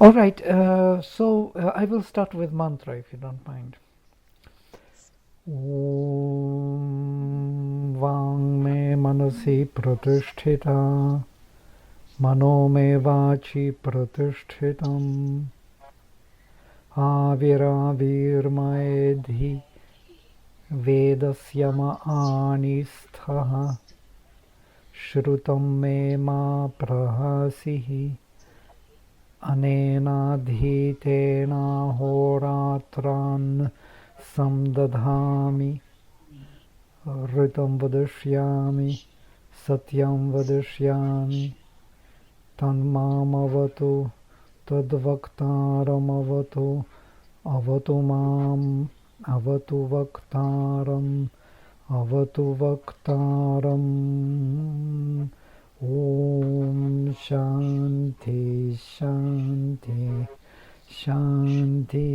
All right, I will start with mantra if you don't mind. Om Vang me manasi pratisthita mano me vachi pratishthitam avirāvirmaedhi vedasya ma'anisthaha shrutam me ma prahasihi anenadhitena horatran samdadhami ritam vadashyami satyam vadashyami tanmamavatu tadvaktaramavatu avatu mam avatu vaktaram avatu vaktaram. Om Shanti Shanti Shanti.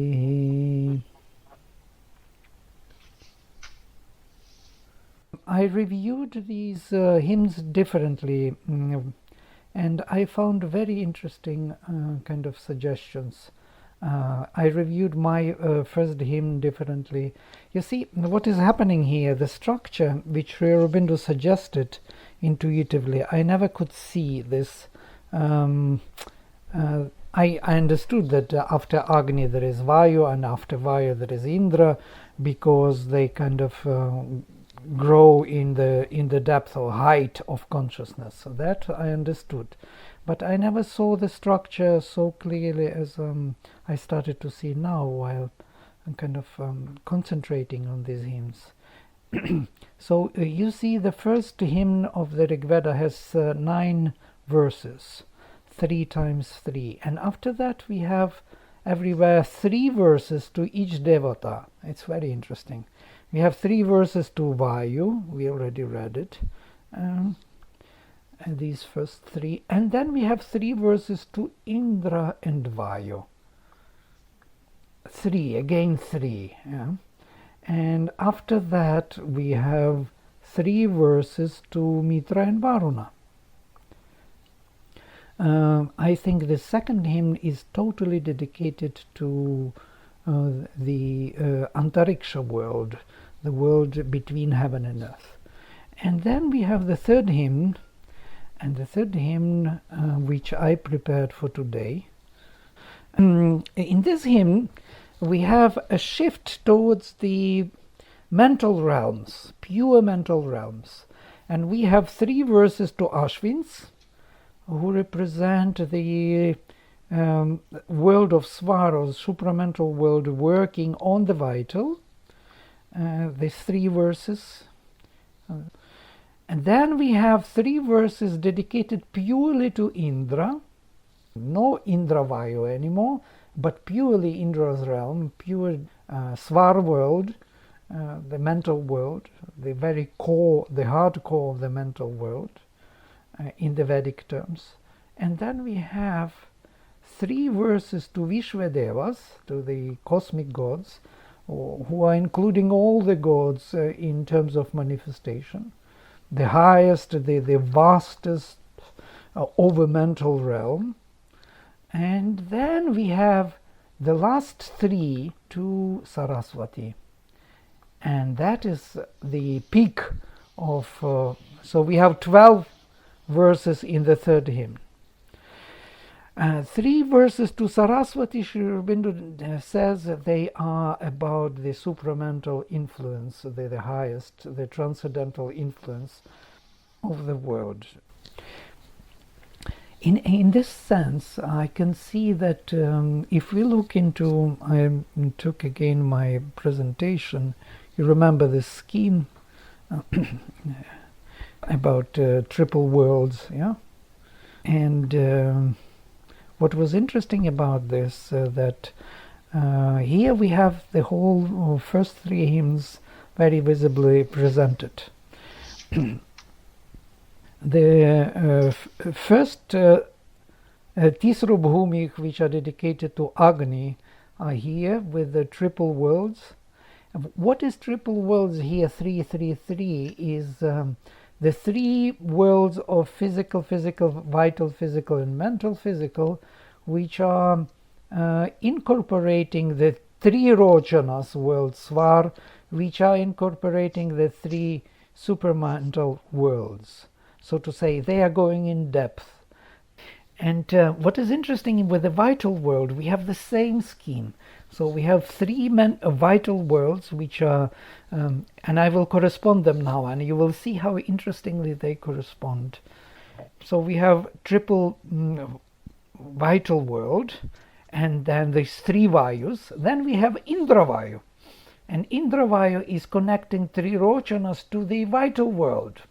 I reviewed these hymns differently, and I found very interesting kind of suggestions. I reviewed my first hymn differently. You see, what is happening here, the structure which Sri Aurobindo suggested intuitively, I never could see this. I understood that after Agni there is Vayu, and after Vayu there is Indra, because they kind of grow in the depth or height of consciousness. So that I understood, but I never saw the structure so clearly as I started to see now while I'm kind of concentrating on these hymns. So you see, the first hymn of the Rigveda has 9 verses, 3 times 3, and after that we have everywhere 3 verses to each devata. It's very interesting. We have 3 verses to Vayu, we already read it, and these first 3, and then we have 3 verses to Indra and Vayu. 3, again 3, yeah. And after that we have 3 verses to Mitra and Varuna. I think the second hymn is totally dedicated to the Antariksha world, the world between heaven and earth. And then we have the third hymn, and the third hymn which I prepared for today. In this hymn we have a shift towards the mental realms, pure mental realms, and we have 3 verses to Ashvins, who represent the world of Svaros, supramental world working on the vital. These 3 verses. And then we have 3 verses dedicated purely to Indra. No Indra-Vayu anymore, but purely Indra's realm, pure Svar world, the mental world, the very core, the hard core of the mental world, in the Vedic terms. And then we have 3 verses to Vishwadevas, to the cosmic gods, who are including all the gods in terms of manifestation, the highest, the vastest over mental realm. And then we have the last 3 to Saraswati, and that is the peak of so we have 12 verses in the third hymn. 3 verses to Saraswati, Sri Aurobindo says they are about the supramental influence, the highest, the transcendental influence of the world. In this sense, I can see that if we look into, I took again my presentation, you remember this scheme about triple worlds, yeah? And what was interesting about this, that here we have the whole first 3 hymns very visibly presented. The first Tisro Bhumik, which are dedicated to Agni, are here with the triple worlds. What is triple worlds here? 333 is the 3 worlds of physical, vital, physical, and mental physical, which are incorporating the three Rochanas worlds, Svar, which are incorporating the three supramental worlds. So to say, they are going in depth. And what is interesting with the vital world, we have the same scheme. So we have three vital worlds, which are, and I will correspond them now, and you will see how interestingly they correspond. So we have triple vital world, and then there's three Vayus. Then we have Indra-Vayu, and Indra-Vayu is connecting three Rochanas to the vital world.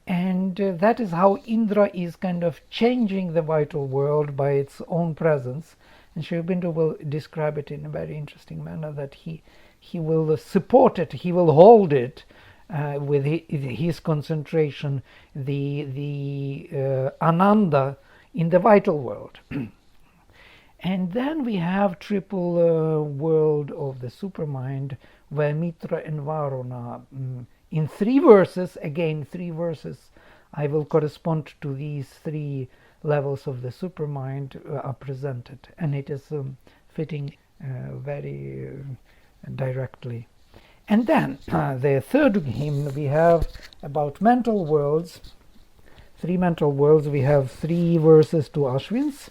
And that is how Indra is kind of changing the vital world by its own presence. And Sri Aurobindo will describe it in a very interesting manner, that he will support it, he will hold it with his concentration, the Ananda in the vital world. And then we have triple world of the supermind, where Mitra and Varuna, in three verses, again 3 verses, I will correspond to these 3 levels of the supermind are presented, and it is fitting very directly. And then the third hymn we have about mental worlds, 3 mental worlds. We have 3 verses to Ashwins.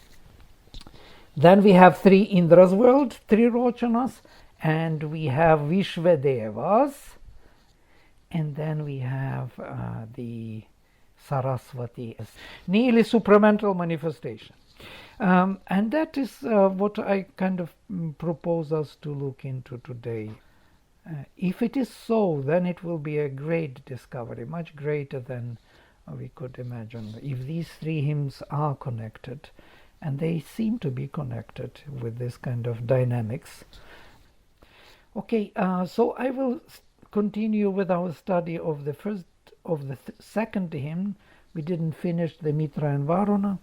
Then we have 3 Indra's world, 3 Rochanas, and we have Vishvedevas, and then we have the Saraswati, nearly supramental manifestation. And that is what I kind of propose us to look into today. If it is so, then it will be a great discovery, much greater than we could imagine. If these 3 hymns are connected, and they seem to be connected with this kind of dynamics. Okay, so I will continue with our study of the second hymn. We didn't finish the Mitra and Varuna,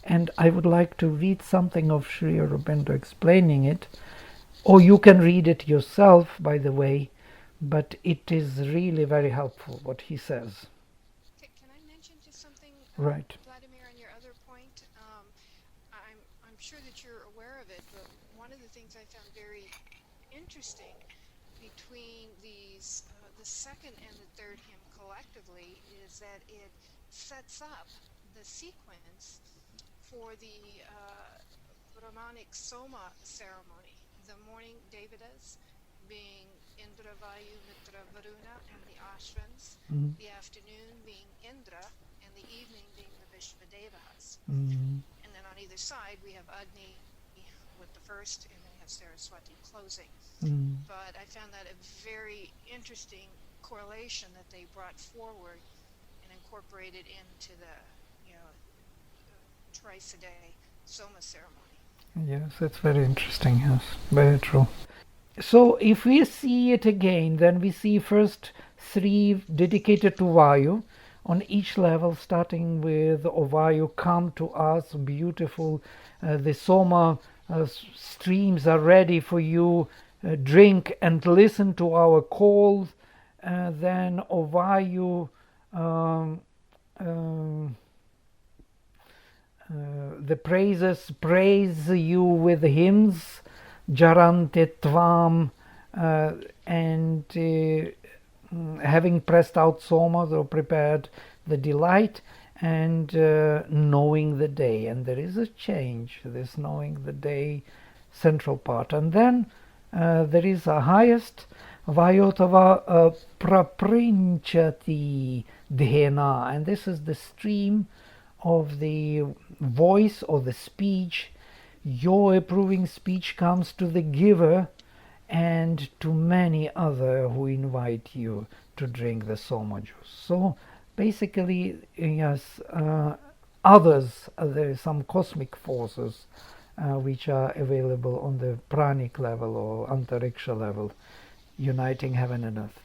and I would like to read something of Sri Aurobindo explaining it, or you can read it yourself, by the way, but it is really very helpful what he says. Can I mention just something, right, Vladimir, on your other point? I'm sure that you're aware of it, but one of the things I found very interesting between these, the second and the third hymn collectively, is that it sets up the sequence for the Brahmanic Soma ceremony. The morning Devatas being Indra-Vayu, Mitra-Varuna, and the Ashvins. The afternoon being Indra, and the evening being the Vishvedevas. And then on either side we have Agni with the first, and then we have Saraswati closing. But I found that a very interesting correlation that they brought forward and incorporated into the, twice a day Soma ceremony. Yes, it's very interesting. Yes, very true. So if we see it again, then we see first 3 dedicated to Vayu on each level, starting with O Vayu, come to us, beautiful. The Soma streams are ready for you. Drink and listen to our calls. Then O Vayu, the praises praise you with hymns, Jarante Tvam, and having pressed out Soma, or prepared the delight, and knowing the day. And there is a change, this knowing the day central part. And then there is a highest, Vayotava Praprinchati Dhena, and this is the stream of the voice or the speech. Your approving speech comes to the giver and to many other who invite you to drink the Soma juice. So basically, yes, others, there are some cosmic forces which are available on the pranic level or antariksha level, uniting heaven and earth.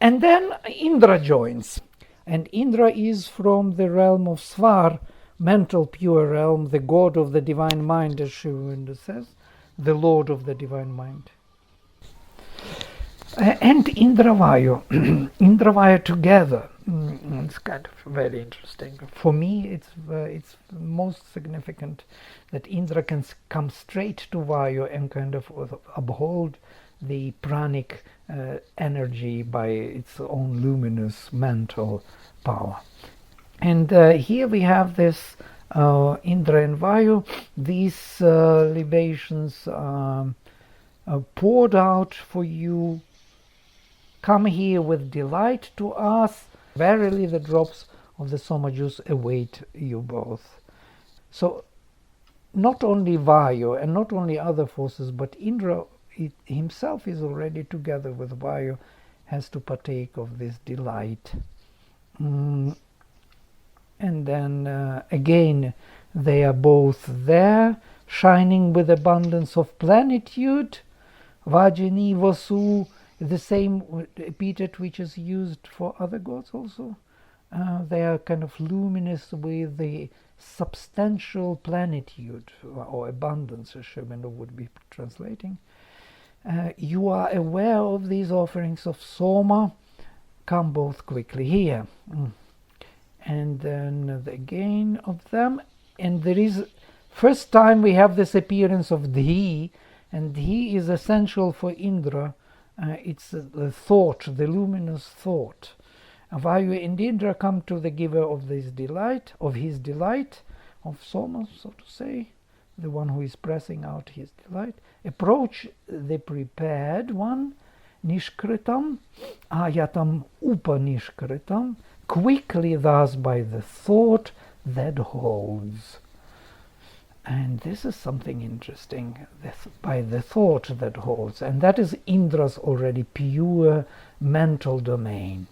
And then Indra joins. And Indra is from the realm of Svar, mental pure realm, the god of the divine mind, as Sri Aurobindo says, the lord of the divine mind. and Indra-Vayu, Indra-Vayu together. It's kind of very interesting. For me, it's most significant that Indra can come straight to Vayu and kind of uphold the pranic energy by its own luminous mental power. And here we have this Indra and Vayu. These libations poured out for you. Come here with delight to us. Verily the drops of the Soma juice await you both. So not only Vayu and not only other forces, but Indra himself is already together with Vayu, has to partake of this delight. And then again, they are both there, shining with abundance of plenitude. Vajini, Vasu, the same epithet which is used for other gods also. They are kind of luminous with the substantial plenitude or abundance, as Shobendo would be translating. You are aware of these offerings of Soma. Come both quickly here. And then again of them. And there is, first time we have this appearance of Dhi, and Dhi is essential for Indra. It's the thought, the luminous thought. Vayu and Indra come to the giver of this delight, of his delight, of Soma, so to say, the one who is pressing out his delight. Approach the prepared one, Nishkritam, Ayatam Upanishkritam, quickly thus by the thought that holds. And this is something interesting, by the thought that holds, and that is Indra's already pure mental domain.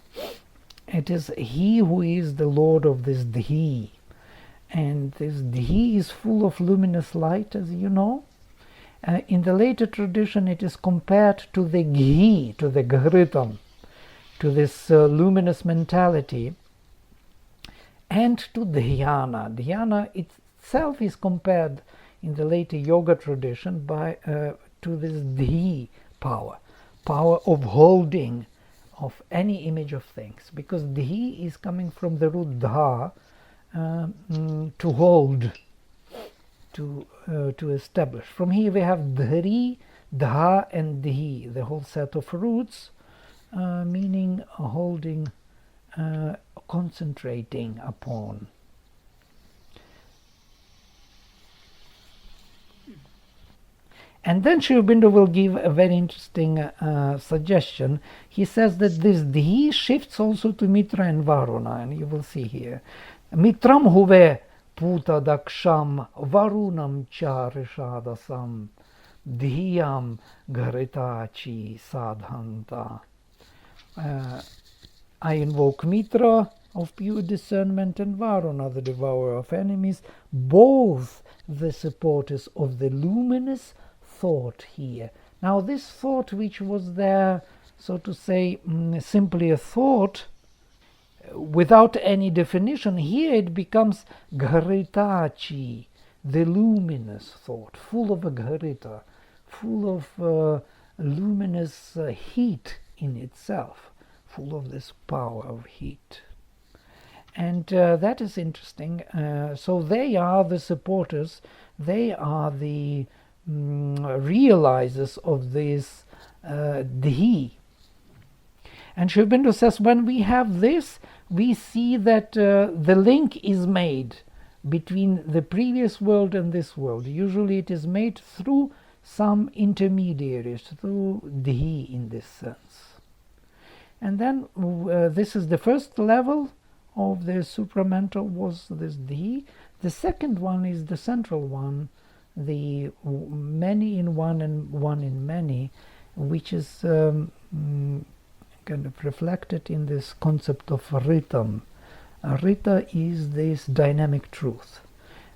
It is he who is the lord of this Dhi, and this Dhi is full of luminous light, as you know. In the later tradition it is compared to the Ghi, to the Ghritam, to this luminous mentality, and to Dhyana. Dhyana itself is compared in the later yoga tradition to this Dhi power of holding of any image of things, because Dhi is coming from the root Dha, to hold, to establish. From here we have Dhri, Dha and Dhi, the whole set of roots, meaning holding, concentrating upon. And then Sri Aurobindo will give a very interesting suggestion. He says that this Dhi shifts also to Mitra and Varuna, and you will see here. Mitram huve puta daksham varunam cha rishadasam dhyam gharitachi sadhanta. I invoke Mitra of pure discernment and Varuna, the devourer of enemies, both the supporters of the luminous thought here. Now this thought, which was there, so to say, simply a thought without any definition, here it becomes gharitachi, the luminous thought, full of a gharita, full of luminous heat in itself, full of this power of heat. And that is interesting. So they are the supporters, they are the realizers of this Dhi. And Sri Aurobindo says, when we have this, we see that the link is made between the previous world and this world. Usually it is made through some intermediaries, through Dhi in this sense. And then this is the first level of the supramental, was this Dhi. The second one is the central one, the many in one and one in many, which is kind of reflected in this concept of Ritam. Rita is this dynamic truth.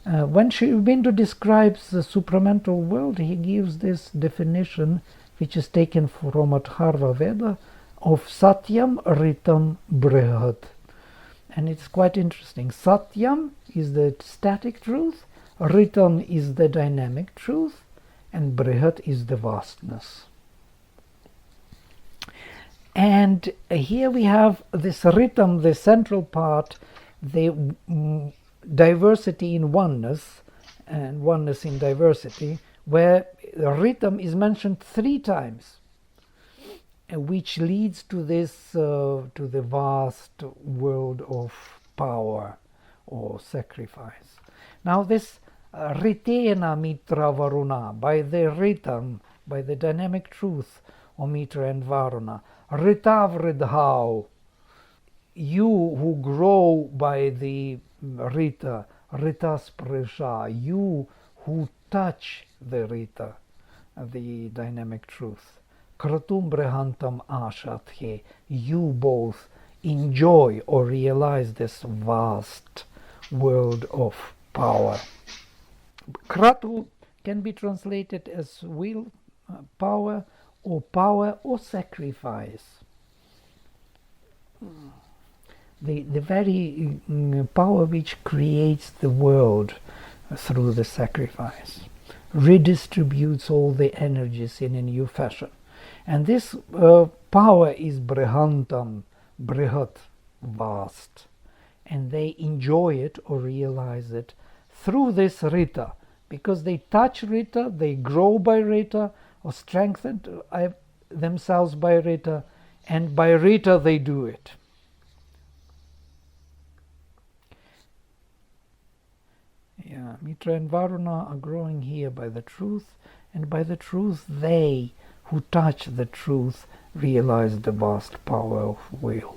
When Sri Aurobindo describes the supramental world, he gives this definition, which is taken from Atharva Veda, of Satyam, Ritam, Brihat. And it's quite interesting. Satyam is the static truth, Ritam is the dynamic truth, and Brihat is the vastness. And here we have this rhythm, the central part, the diversity in oneness and oneness in diversity, where the rhythm is mentioned 3 times, which leads to this, to the vast world of power or sacrifice. Now this Ritena Mitra-Varuna, by the rhythm, by the dynamic truth of Mitra and Varuna, Ritavridhau, you who grow by the Rita, Ritaspresha, you who touch the Rita, the dynamic truth. Kratum Brehantam Ashathe, you both enjoy or realize this vast world of power. Kratu can be translated as will, power or sacrifice. The very power which creates the world through the sacrifice, redistributes all the energies in a new fashion. And this power is Brihantam, Brihat, vast. And they enjoy it or realize it through this Rita, because they touch Rita, they grow by Rita, or strengthen themselves by Rita, and by Rita they do it. Yeah, Mitra and Varuna are growing here by the truth, and by the truth they who touch the truth realize the vast power of will.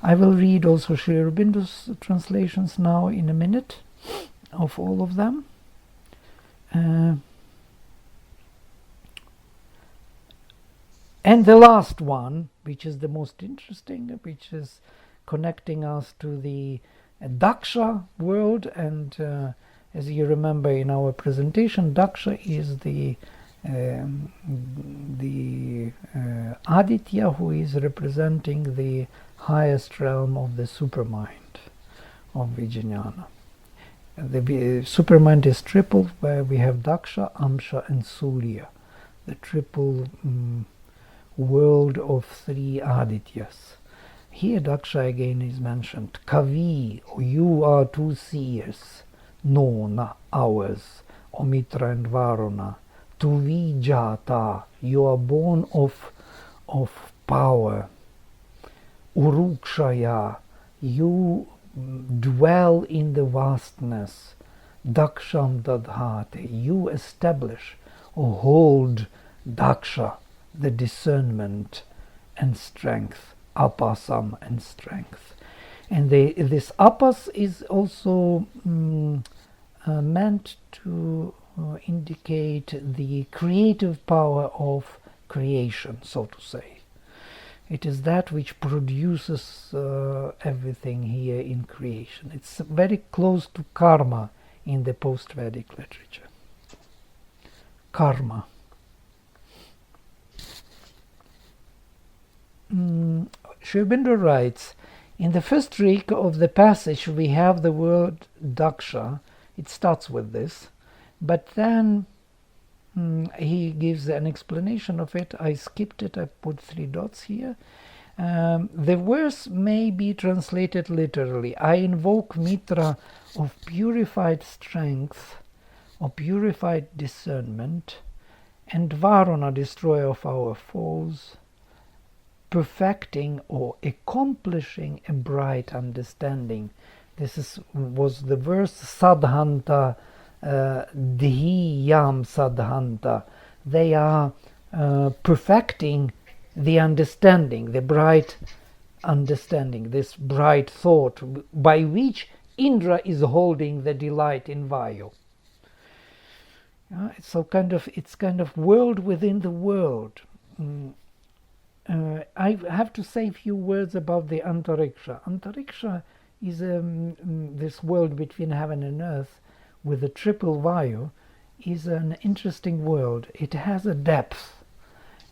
I will read also Sri Aurobindo's translations now in a minute of all of them. And the last one, which is the most interesting, which is connecting us to the Daksha world, and as you remember in our presentation, Daksha is the Aditya, who is representing the highest realm of the supermind of Vijnana. The supermind is triple, where we have Daksha, Amsha and Surya, the triple world of 3 Adityas. Here Daksha again is mentioned. Kavi, you are 2 seers. No, not ours. O Mitra and Varuna. Tuvi Jata, you are born of power. Urukshaya, you dwell in the vastness. Daksham Dadhate, you establish or hold Daksha, the discernment and strength, apasam and strength. And this apas is also meant to indicate the creative power of creation, so to say. It is that which produces everything here in creation. It's very close to karma in the post-Vedic literature. Karma. Sri Aurobindo writes, in the first reek of the passage we have the word Daksha. It starts with this, but then he gives an explanation of it. I skipped it, I put 3 dots here. The verse may be translated literally. I invoke Mitra of purified strength, of purified discernment, and Varuna, destroyer of our foes, perfecting or accomplishing a bright understanding. This was the verse Sadhanta, Dhyam Sadhanta. They are perfecting the understanding, the bright understanding, this bright thought by which Indra is holding the delight in Vayu. It's kind of world within the world. I have to say a few words about the Antariksha. Antariksha is this world between heaven and earth with the triple Vayu, is an interesting world. It has a depth.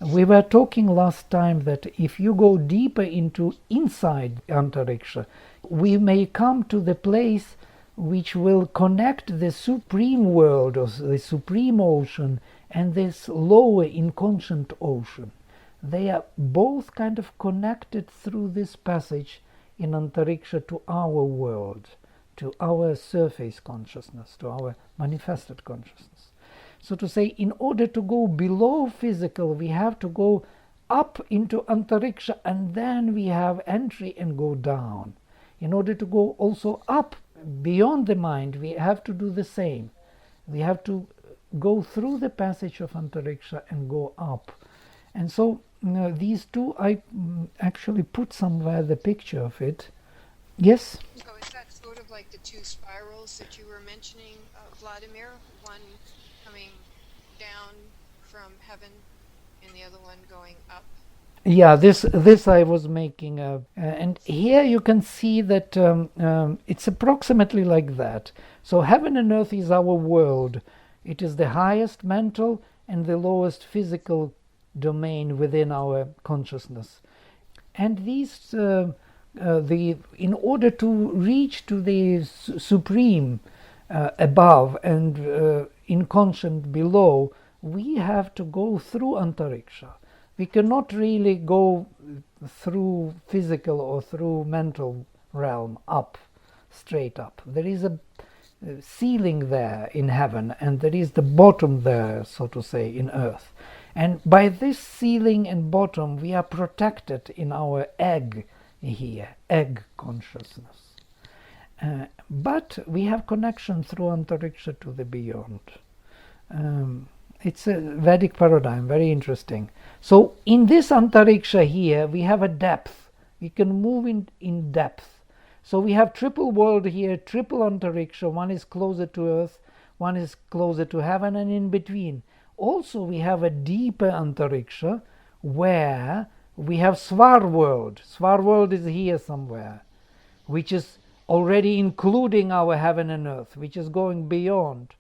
We were talking last time that if you go deeper into inside Antariksha, we may come to the place which will connect the supreme world, or the supreme ocean, and this lower inconscient ocean. they are both kind of connected through this passage in Antariksha to our world, to our surface consciousness, to our manifested consciousness. So to say, in order to go below physical, we have to go up into Antariksha, and then we have entry and go down. In order to go also up beyond the mind, we have to do the same. We have to go through the passage of Antariksha and go up. And so these two, I actually put somewhere the picture of it. Yes? So is that sort of like the two spirals that you were mentioning, Vladimir? One coming down from heaven and the other one going up? Yeah, this I was making and here you can see that it's approximately like that. So heaven and earth is our world. It is the highest mental and the lowest physical domain within our consciousness. And these, in order to reach to the supreme above and inconscient below, we have to go through Antariksha. We cannot really go through physical or through mental realm up, straight up. There is a ceiling there in heaven, and there is the bottom there, so to say, in earth. And by this ceiling and bottom, we are protected in our egg here, egg consciousness. But we have connection through Antariksha to the beyond. It's a Vedic paradigm, very interesting. So in this Antariksha here, we have a depth. We can move in depth. So we have triple world here, triple Antariksha. One is closer to earth, one is closer to heaven, and in between. Also we have a deeper Antariksha where we have Svar world. Svar world is here somewhere, which is already including our heaven and earth, which is going beyond.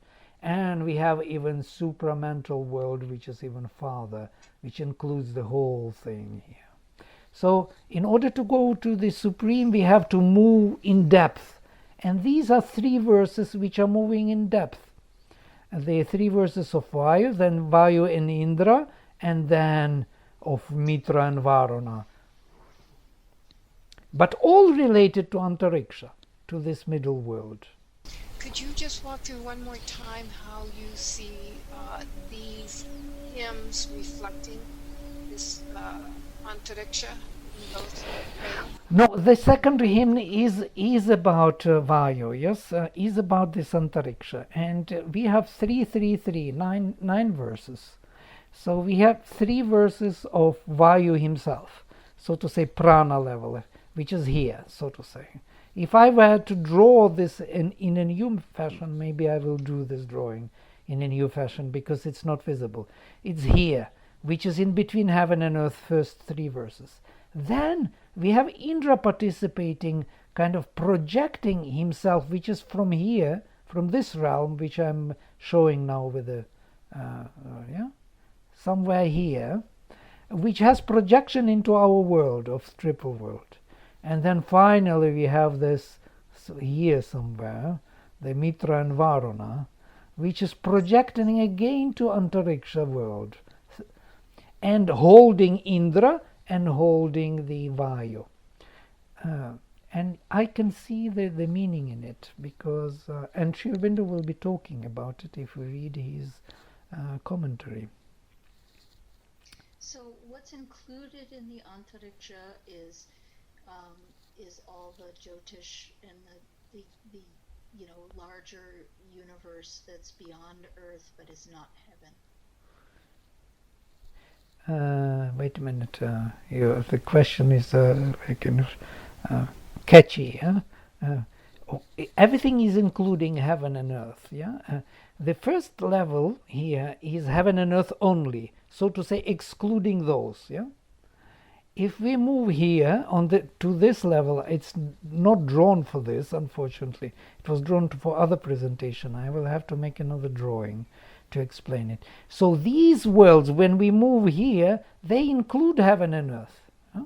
And we have even supramental world, which is even farther, which includes the whole thing here. So in order to go to the supreme, we have to move in depth. And these are three verses which are moving in depth. The three verses of Vayu, then Vayu and Indra, and then of Mitra and Varuna. But all related to Antariksha, to this middle world. Could you just walk through one more time how you see these hymns reflecting this Antariksha in both? No, the second hymn is about Vayu, yes, is about this Antariksha. And we have 9 verses. So we have 3 verses of Vayu himself, so to say prana level, which is here, so to say. If I were to draw this in a new fashion, maybe I will do this drawing in a new fashion because it's not visible. It's here, which is in between heaven and earth, first 3 verses. Then we have Indra participating, kind of projecting himself, which is from here, from this realm, which I'm showing now with the, somewhere here, which has projection into our world of triple world. And then finally we have this here somewhere, the Mitra and Varuna, which is projecting again to Antariksha world and holding Indra and holding the Vayu. And I can see the meaning in it because, and Sri Aurobindo will be talking about it if we read his commentary. So what's included in the Antariksha is all the Jyotish and the larger universe that's beyond Earth but is not heaven. Wait a minute. The question is catchy. Everything is including heaven and earth. Yeah. The first level here is heaven and earth only, so to say, excluding those. Yeah. If we move here to this level, it's not drawn for this, unfortunately. It was drawn for other presentation. I will have to make another drawing to explain it. So these worlds, when we move here, they include heaven and earth. Huh?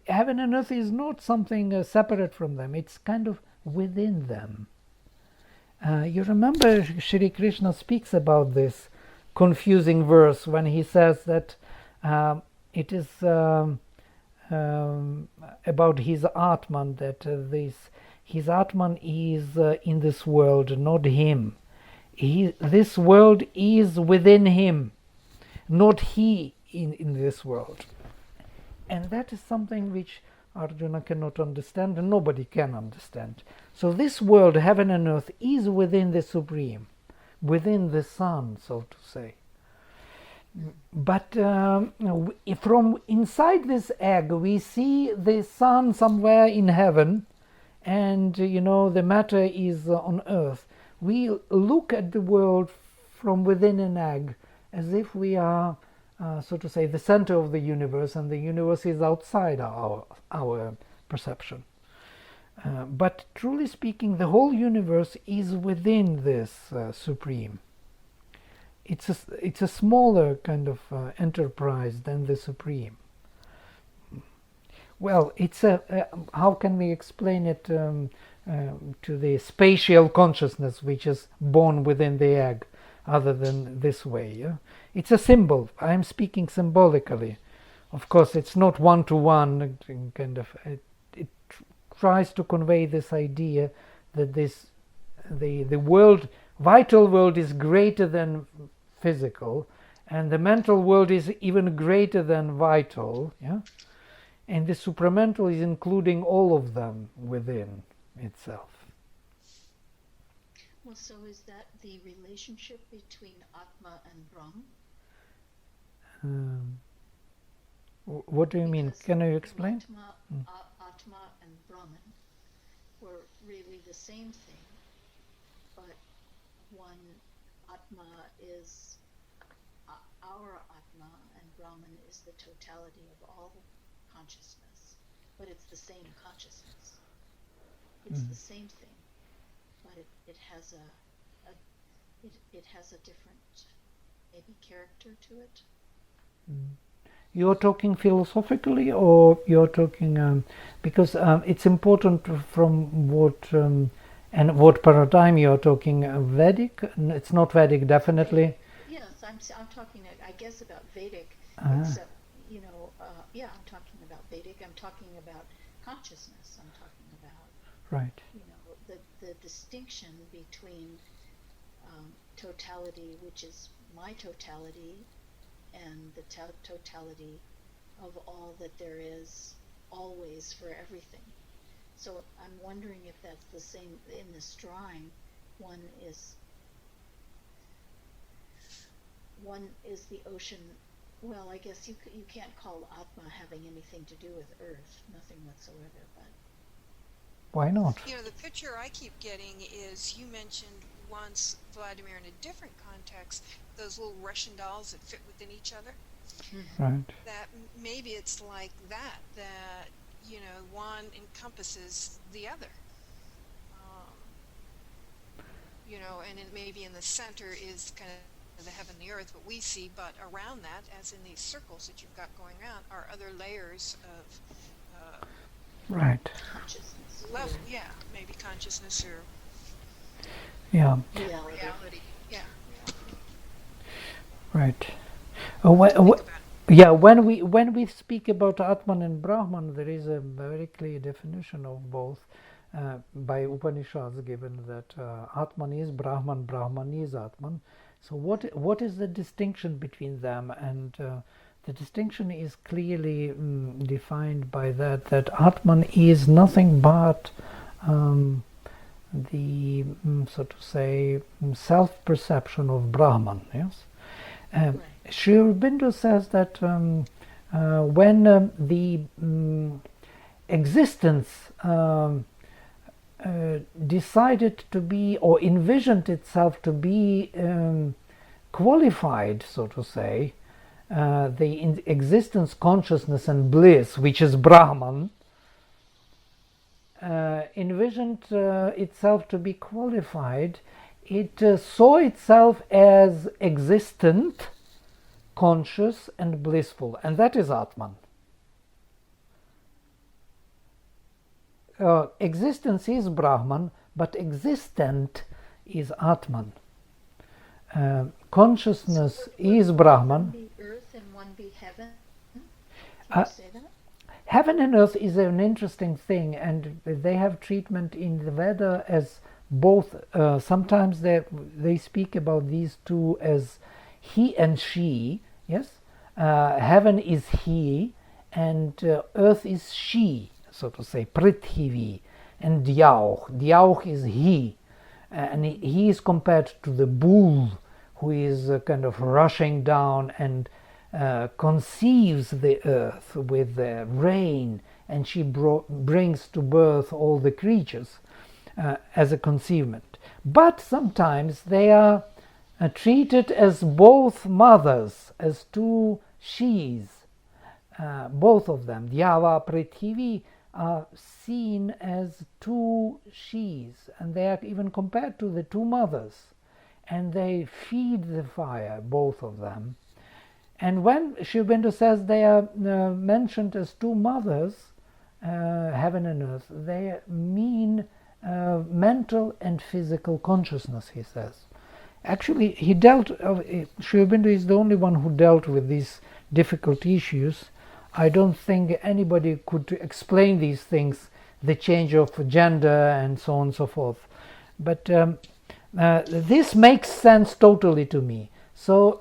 Heaven and earth is not something separate from them. It's kind of within them. You remember Shri Krishna speaks about this confusing verse when he says that It is about his Atman, that his Atman is in this world, not him. This world is within him, not he in this world. And that is something which Arjuna cannot understand, and nobody can understand. So this world, heaven and earth, is within the Supreme, within the Sun, so to say. But from inside this egg, we see the Sun somewhere in heaven, and the matter is on earth. We look at the world from within an egg, as if we are, so to say, the center of the universe, and the universe is outside our perception. But truly speaking, the whole universe is within this Supreme. It's a smaller kind of enterprise than the Supreme. Well, it's how can we explain it to the spatial consciousness which is born within the egg, other than this way? Yeah? It's a symbol. I'm speaking symbolically. Of course, it's not one-to-one. Kind of, it tries to convey this idea that the world, vital world, is greater than physical, and the mental world is even greater than vital. Yeah. And the supramental is including all of them within itself. Well, so is that the relationship between Atma and Brahm? What do you mean? Can you explain? Atma and Brahman were really the same thing, but one Atma is our Atma, and Brahman is the totality of all consciousness, but it's the same consciousness. It's the same thing, but it has it has a different maybe character to it. You're talking philosophically, or you're talking because it's important from what and what paradigm you're talking. Vedic? It's not Vedic, definitely. Yes, I'm talking, I guess, about Vedic. Except, I'm talking about Vedic. I'm talking about consciousness. I'm talking about right. The distinction between totality, which is my totality, and the totality of all that there is, always, for everything. So I'm wondering if that's the same in this drawing. One is the ocean. Well, I guess you can't call Atma having anything to do with Earth, nothing whatsoever. But why not? The picture I keep getting is, you mentioned once, Vladimir, in a different context, those little Russian dolls that fit within each other. Right. That maybe it's like that one encompasses the other. And it maybe in the center is kind of the heaven and the earth, what we see, but around that, as in these circles that you've got going around, are other layers of right. consciousness. Maybe consciousness or reality. Yeah. Right. When we speak about Atman and Brahman, there is a very clear definition of both by Upanishads, given that Atman is Brahman, Brahman is Atman. So what is the distinction between them? And the distinction is clearly defined by that Atman is nothing but the, so to say, self-perception of Brahman. Yes. Sri Aurobindo says that when the existence decided to be, or envisioned itself to be qualified, so to say, the existence, consciousness and bliss, which is Brahman, envisioned itself to be qualified, it saw itself as existent, conscious and blissful, and that is Atman. Existence is Brahman, but existent is Atman. Consciousness is Brahman. One be earth and one be heaven? Can Uh, you say that? Heaven and earth is an interesting thing, and they have treatment in the Veda as both. Sometimes they speak about these two as he and she. Yes, heaven is he, and earth is she, so to say, Prithvi, and Dyauch. Dyauch is he, and he is compared to the bull, who is kind of rushing down and conceives the earth with the rain, and she brings to birth all the creatures as a conceivement. But sometimes they are treated as both mothers, as two she's. Both of them, Dyava, Prithivi, are seen as two she's, and they are even compared to the two mothers, and they feed the fire, both of them. And when Sri Aurobindo says they are mentioned as two mothers, heaven and earth, they mean mental and physical consciousness, he says. Actually, Sri Aurobindo is the only one who dealt with these difficult issues. I don't think anybody could explain these things, the change of gender and so on and so forth. But this makes sense totally to me. So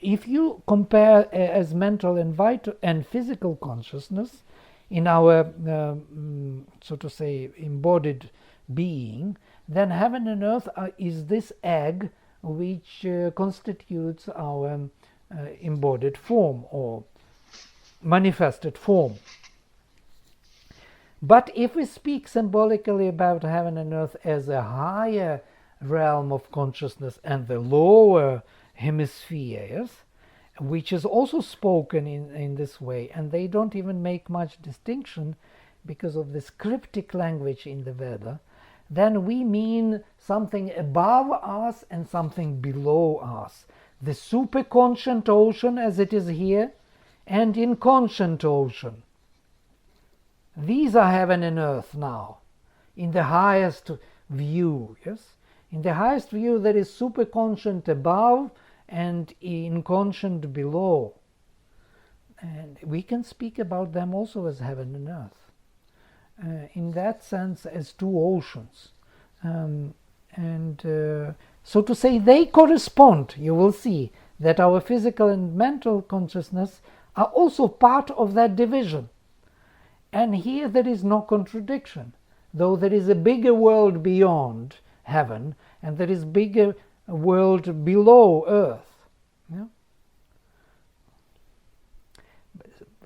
if you compare as mental and vital and physical consciousness in our, so to say, embodied being, then heaven and earth is this egg which constitutes our embodied form or manifested form. But if we speak symbolically about heaven and earth as a higher realm of consciousness and the lower hemispheres, which is also spoken in this way, and they don't even make much distinction because of this cryptic language in the Veda, then we mean something above us and something below us. The superconscient ocean as it is here, and inconscient ocean. These are heaven and earth now, in the highest view, yes? In the highest view there is superconscient above and inconscient below. And we can speak about them also as heaven and earth. In that sense, as two oceans. So to say, they correspond. You will see that our physical and mental consciousness are also part of that division. And here there is no contradiction, though there is a bigger world beyond heaven and there is bigger world below earth. Yeah?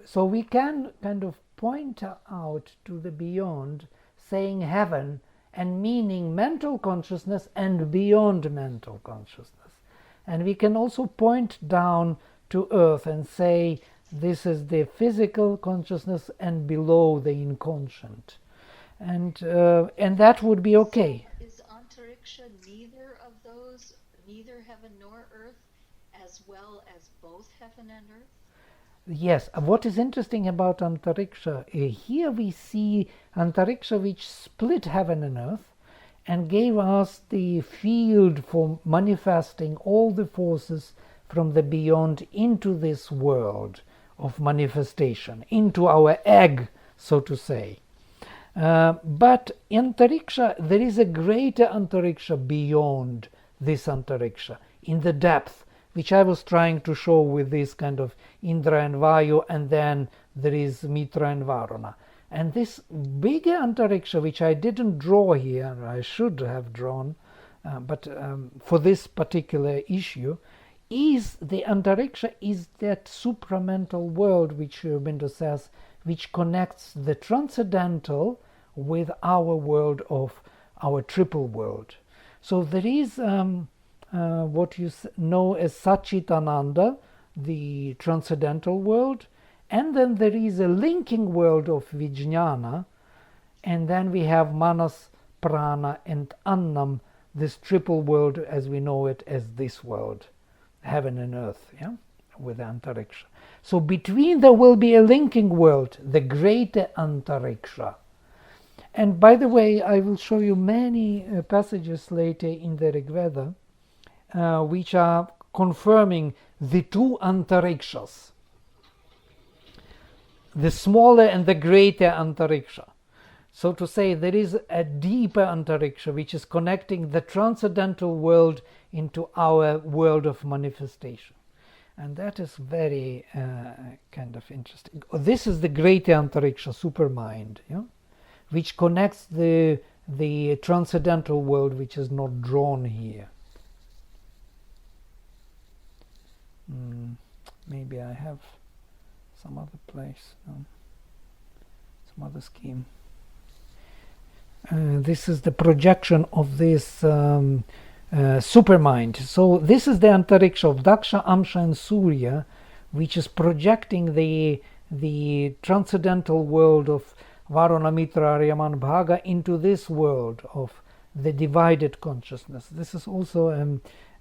So we can kind of point out to the beyond, saying heaven and meaning mental consciousness and beyond mental consciousness. And we can also point down to earth and say this is the physical consciousness and below the inconscient. And that would be okay. Is Antariksha neither of those, neither heaven nor earth, as well as both heaven and earth? Yes, what is interesting about Antariksha, here we see Antariksha which split heaven and earth and gave us the field for manifesting all the forces from the beyond into this world of manifestation, into our egg, so to say. But Antariksha, there is a greater Antariksha beyond this Antariksha, in the depth, which I was trying to show with this kind of Indra and Vayu, and then there is Mitra and Varuna. And this bigger Antariksha, which I didn't draw here, I should have drawn, but for this particular issue, is the Antariksha is that supramental world which Sri Aurobindo says, which connects the transcendental with our world of our triple world. So there is what you know as Satchitananda, the transcendental world, and then there is a linking world of Vijnana, and then we have Manas, Prana, and Annam, this triple world as we know it as this world, heaven and earth, yeah, with Antariksha. So between there will be a linking world, the greater Antariksha. And by the way, I will show you many passages later in the Rigveda which are confirming the two Antarikshas. the smaller and the greater antariksha. So to say, there is a deeper antariksha which is connecting the transcendental world into our world of manifestation. And that is very kind of interesting. This is the greater antariksha, supermind, yeah? Which connects the transcendental world which is not drawn here. Maybe I have some other place, some other scheme. This is the projection of this supermind. So this is the antariksha of Daksha, Amsha and Surya, which is projecting the transcendental world of Varuna, Mitra, Aryaman, Bhaga into this world of the divided consciousness. This is also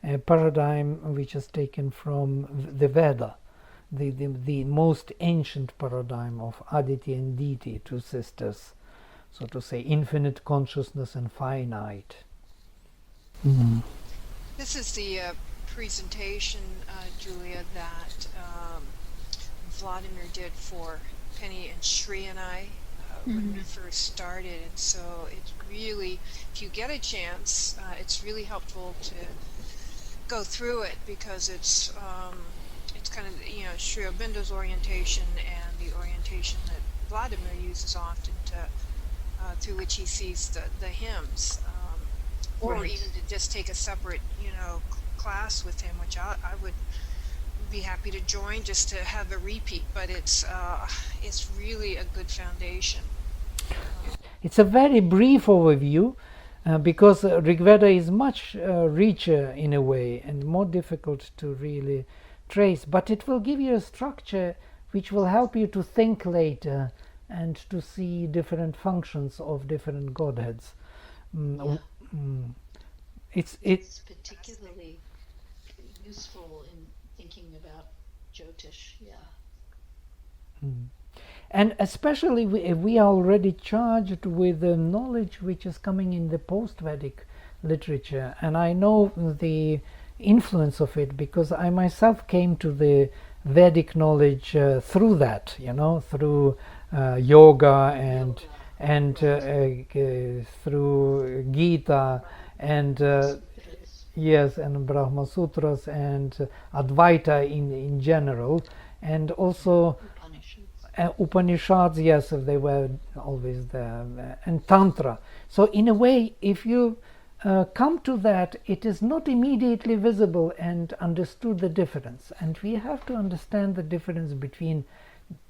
a paradigm which is taken from the Veda, the most ancient paradigm of Aditi and Diti, two sisters, so to say, infinite consciousness and finite. This is the presentation, Julia, that Vladimir did for Penny and Shri and I when we first started. And so it's really, if you get a chance, it's really helpful to go through it, because it's kind of, Sri Aurobindo's orientation and the orientation that Vladimir uses often through which he sees the hymns, or Right. even to just take a separate, class with him, which I would be happy to join just to have a repeat. But it's really a good foundation. It's a very brief overview, because Rigveda is much richer in a way and more difficult to really trace, but it will give you a structure which will help you to think later and to see different functions of different godheads. It's particularly useful in thinking about Jyotish. And especially we are already charged with the knowledge which is coming in the post-Vedic literature, and I know the influence of it because I myself came to the Vedic knowledge through that, through yoga and through Gita and yes, and Brahma Sutras and Advaita in general, and also Upanishads, yes, they were always there, and Tantra. So in a way, if you come to that, it is not immediately visible and understood the difference. And we have to understand the difference between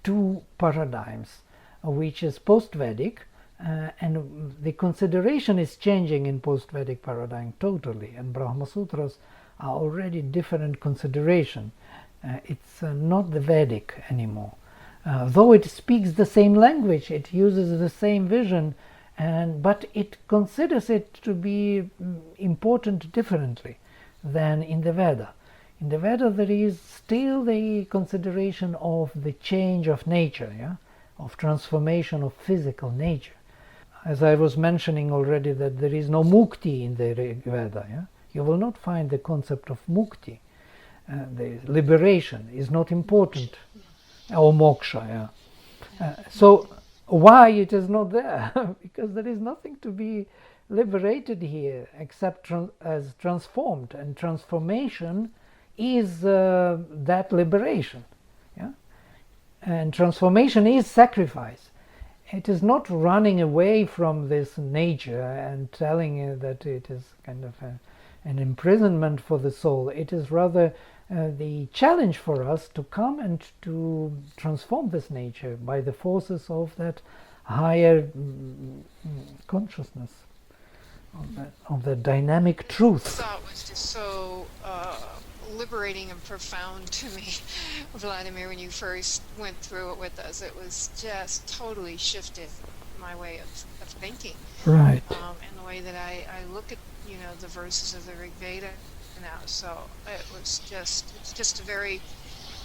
two paradigms, which is post-Vedic, and the consideration is changing in post-Vedic paradigm totally. And Brahma Sutras are already different consideration. It's not the Vedic anymore. Though it speaks the same language, it uses the same vision, but it considers it to be important differently than in the Veda. In the Veda there is still the consideration of the change of nature, of transformation of physical nature. As I was mentioning already, that there is no mukti in the Rigveda. You will not find the concept of mukti. The liberation is not important. Or moksha, so why it is not there? Because there is nothing to be liberated here except as transformed, and transformation is that liberation, and transformation is sacrifice. It is not running away from this nature and telling that it is kind of an imprisonment for the soul. It is rather the challenge for us to come and to transform this nature by the forces of that higher consciousness, of the dynamic truth. Thought was just so liberating and profound to me, Vladimir, when you first went through it with us. It was just totally shifted my way of thinking. Right. And the way that I look at the verses of the Rigveda now. So it's just a very,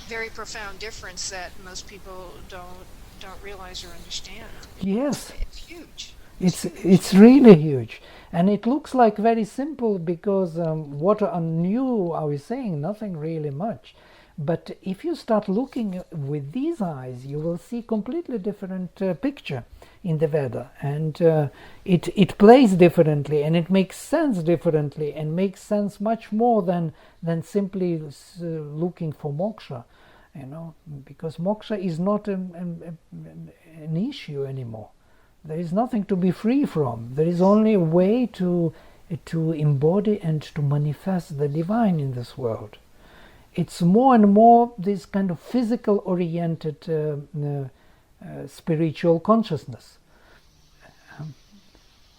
very profound difference that most people don't realize or understand. Yes. It's huge. It's really huge, and it looks like very simple because what new are we saying? Nothing really much, But if you start looking with these eyes, you will see completely different picture in the Veda, and it plays differently, and it makes sense differently, and makes sense much more than simply looking for moksha, because moksha is not an issue anymore. There is nothing to be free from. There is only a way to embody and to manifest the divine in this world. It's more and more this kind of physical oriented spiritual consciousness.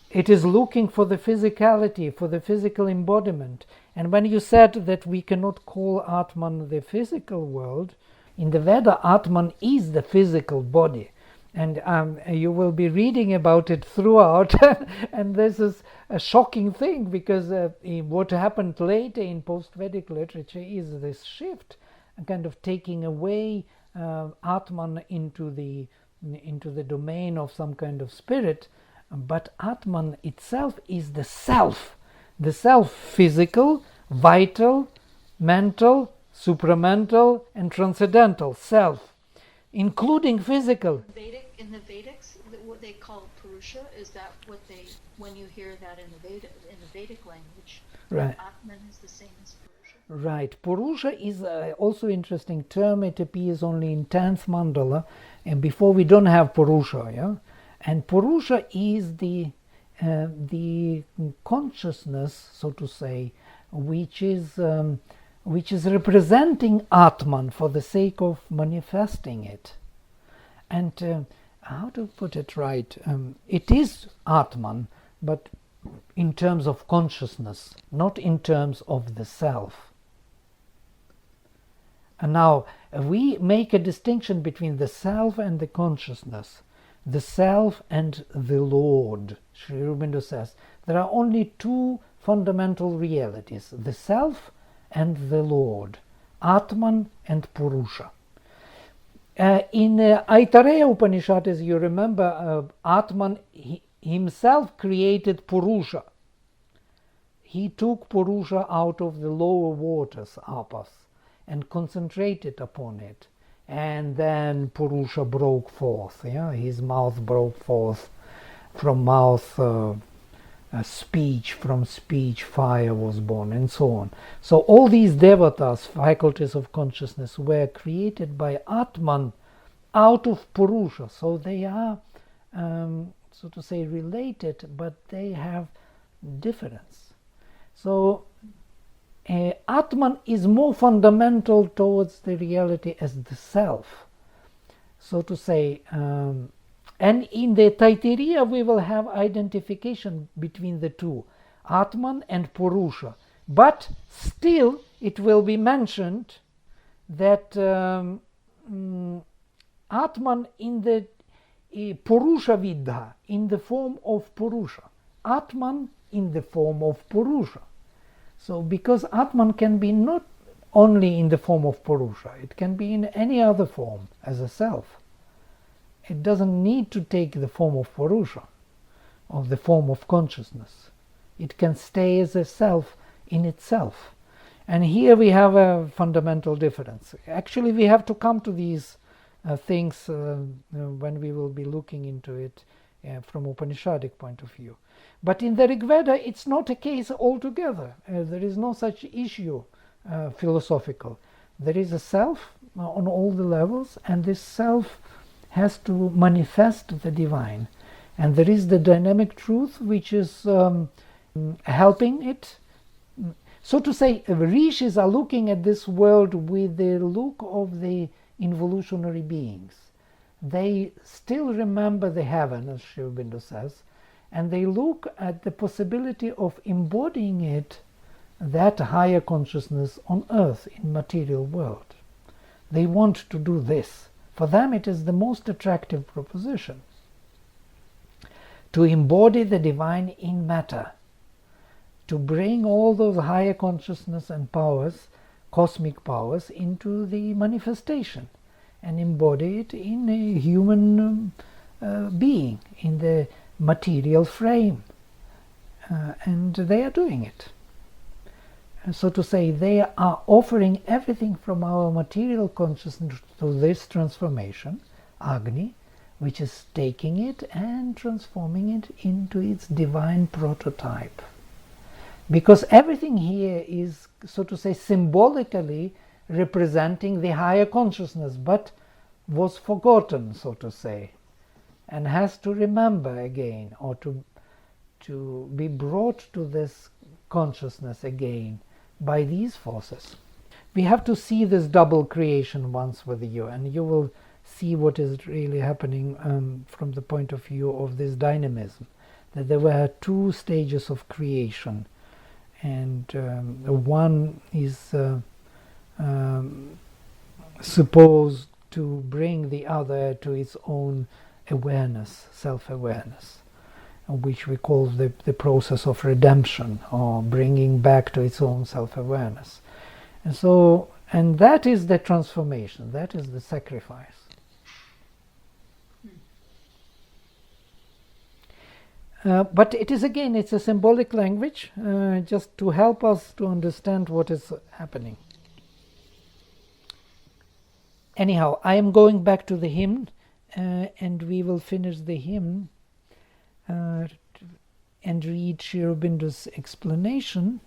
It is looking for the physicality, for the physical embodiment. And when you said that we cannot call Atman the physical world, in the Veda, Atman is the physical body. And you will be reading about it throughout, and this is a shocking thing, because what happened later in post-Vedic literature is this shift, kind of taking away Atman into the domain of some kind of spirit, but Atman itself is the self physical, vital, mental, supramental, and transcendental self, including physical. In the Vedics, what they call Purusha, is that what they, when you hear that in the Vedic language, right, Atman is the same as Purusha? Right. Purusha is also interesting term. It appears only in 10th mandala, and before we don't have Purusha, yeah? And Purusha is the consciousness, so to say, which is representing Atman for the sake of manifesting it. And how to put it right? It is Atman, but in terms of consciousness, not in terms of the self. And now we make a distinction between the self and the consciousness, the self and the Lord. Sri Aurobindo says there are only two fundamental realities: the self and the Lord, Atman and Purusha. In Aitareya Upanishad, as you remember, Atman himself created Purusha. He took Purusha out of the lower waters, apas, and concentrated upon it. And then Purusha broke forth. Yeah? His mouth broke forth. From mouth, speech. From speech, fire was born, and so on. So all these devatas, faculties of consciousness, were created by Atman out of Purusha. So they are, so to say, related, but they have difference. So Atman is more fundamental towards the reality as the self, so to say. And in the Taittiriya we will have identification between the two, Atman and Purusha. But still it will be mentioned that Atman in the Purusha Vidha, in the form of Purusha. Atman in the form of Purusha. So because Atman can be not only in the form of Purusha, it can be in any other form as a self. It doesn't need to take the form of Purusha, or the form of consciousness. It can stay as a self in itself. And here we have a fundamental difference. Actually, we have to come to these things when we will be looking into it from Upanishadic point of view. But in the Rigveda, it's not a case altogether. There is no such issue philosophical. There is a self on all the levels, and this self has to manifest the divine. And there is the dynamic truth which is helping it. So to say, rishis are looking at this world with the look of the involutionary beings. They still remember the heaven, as Sri Aurobindo says, and they look at the possibility of embodying it, that higher consciousness, on earth, in material world. They want to do this. For them it is the most attractive proposition, to embody the divine in matter, to bring all those higher consciousness and powers, cosmic powers, into the manifestation and embody it in a human being, in the material frame. And they are doing it. so to say, they are offering everything from our material consciousness to this transformation, Agni, which is taking it and transforming it into its divine prototype. Because everything here is, so to say, symbolically representing the higher consciousness, but was forgotten, so to say, and has to remember again, or to be brought to this consciousness again by these forces. We have to see this double creation once with you, and you will see what is really happening from the point of view of this dynamism, that there were two stages of creation, and one is supposed to bring the other to its own awareness, self-awareness, which we call the process of redemption, or bringing back to its own self-awareness. And so, and that is the transformation, that is the sacrifice. But it is, again, it's a symbolic language, just to help us to understand what is happening. Anyhow, I am going back to the hymn, and we will finish the hymn and read Sri Aurobindo's explanation,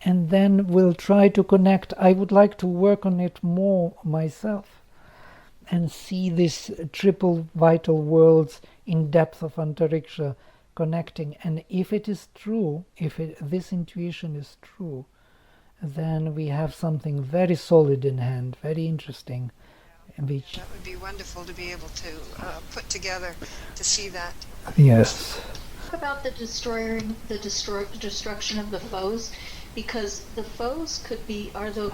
and then we'll try to connect. I would like to work on it more myself and see these triple vital worlds in depth of Antariksha connecting. And if it is true, if this intuition is true, then we have something very solid in hand, very interesting. Which, that would be wonderful to be able to put together to see that. Yes. About the destruction of the foes, because the foes could be are the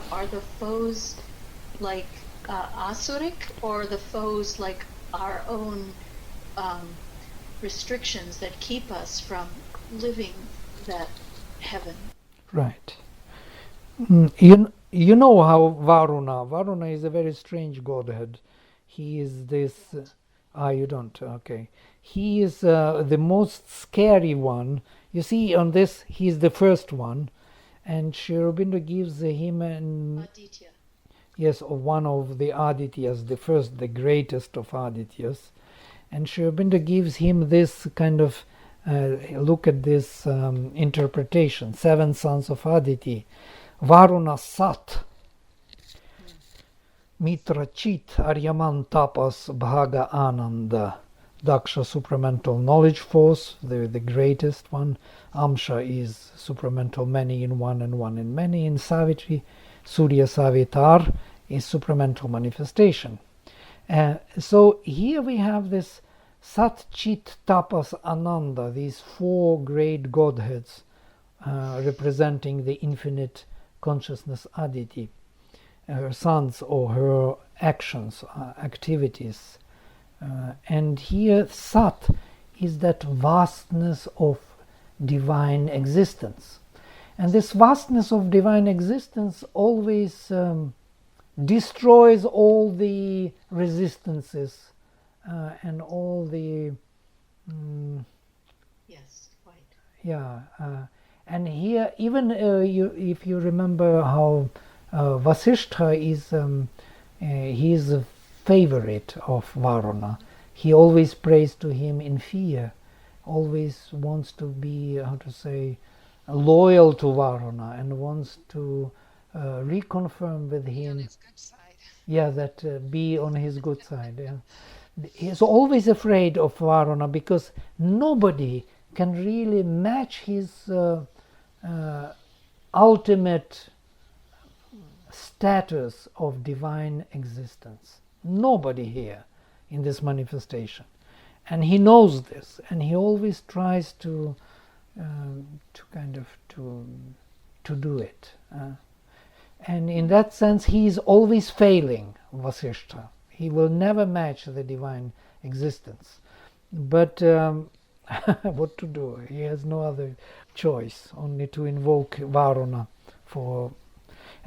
foes like asuric, or the foes like our own restrictions that keep us from living that heaven. Right. You know how Varuna is a very strange godhead. He is this. You don't. Okay. He is the most scary one. You see, on this, he is the first one, and Sri Aurobindo gives him an Aditya. Yes, one of the Adityas, the first, the greatest of Adityas, and Sri Aurobindo gives him this kind of look at this interpretation: 7 sons of Aditi. Varuna Sat, Mitra Chit, Aryaman Tapas, Bhaga Ananda. Daksha, supramental knowledge force, the greatest one. Amsha is supramental many in one and one in many. In Savitri, Surya Savitar is supramental manifestation. So here we have this Sat Chit Tapas Ananda, these 4 great godheads representing the infinite consciousness Aditi, her sons or her actions, activities. And here Sat is that vastness of divine existence. And this vastness of divine existence always destroys all the resistances and all the... Yes, quite. Yeah. And here, even if you remember how Vasishtha is, he is a favorite of Varuna. He always prays to him in fear, always wants to be, how to say, loyal to Varuna, and wants to reconfirm with him. On his good side. Yeah, that be on his good side. Yeah. He's always afraid of Varuna because nobody can really match his ultimate status of divine existence. Nobody here in this manifestation, and he knows this, and he always tries to do it. And in that sense, he is always failing, Vasishtha. He will never match the divine existence. But what to do? He has no other choice, only to invoke Varuna for.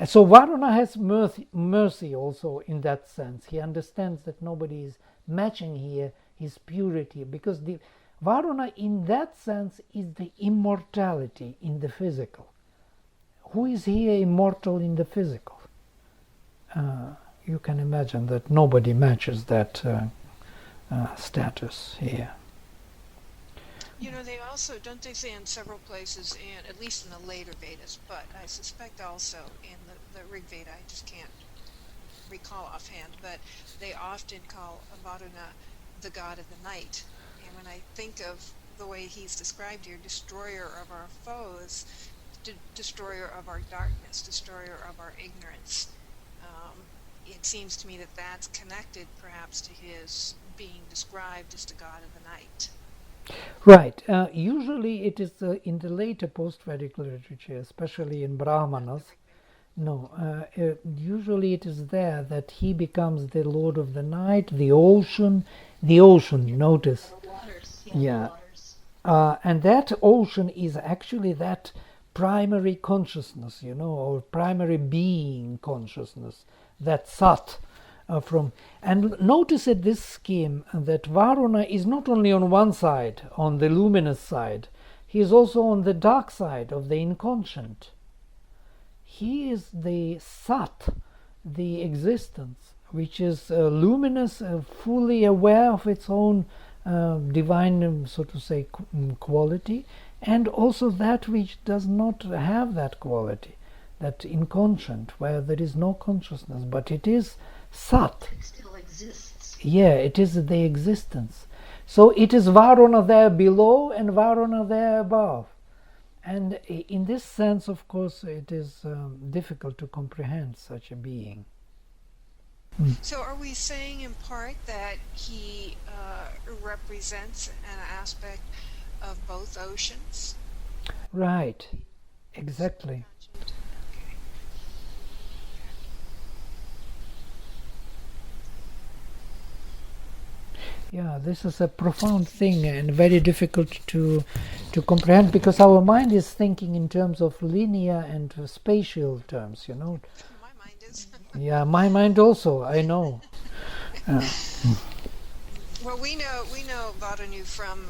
So Varuna has mercy also in that sense. He understands that nobody is matching here his purity, because the Varuna in that sense is the immortality in the physical. who is here immortal in the physical? You can imagine that nobody matches that status here. They also, don't they say in several places, and at least in the later Vedas, but I suspect also in the Rigveda, I just can't recall offhand, but they often call Varuna the god of the night. And when I think of the way he's described here, destroyer of our foes, destroyer of our darkness, destroyer of our ignorance, it seems to me that that's connected perhaps to his being described as the god of the night. Right. Usually it is in the later post-Vedic literature, especially in Brahmanas. No, usually it is there that he becomes the lord of the night, the ocean, notice. The waters. Yeah. The waters. And that ocean is actually that primary consciousness, or primary being consciousness, that Sat. And notice at this scheme that Varuna is not only on one side, on the luminous side, he is also on the dark side of the inconscient. He is the Sat, the existence, which is luminous, fully aware of its own divine, so to say, quality, and also that which does not have that quality, that inconscient, where there is no consciousness, but it is Sat. It still exists. Yeah, it is the existence. So it is Varuna there below and Varuna there above. And in this sense, of course, it is difficult to comprehend such a being. So are we saying in part that he represents an aspect of both oceans? Right, exactly. Okay. Yeah, this is a profound thing and very difficult to comprehend, because our mind is thinking in terms of linear and spatial terms, My mind is. Yeah, my mind also, I know. Well, we know Varunu from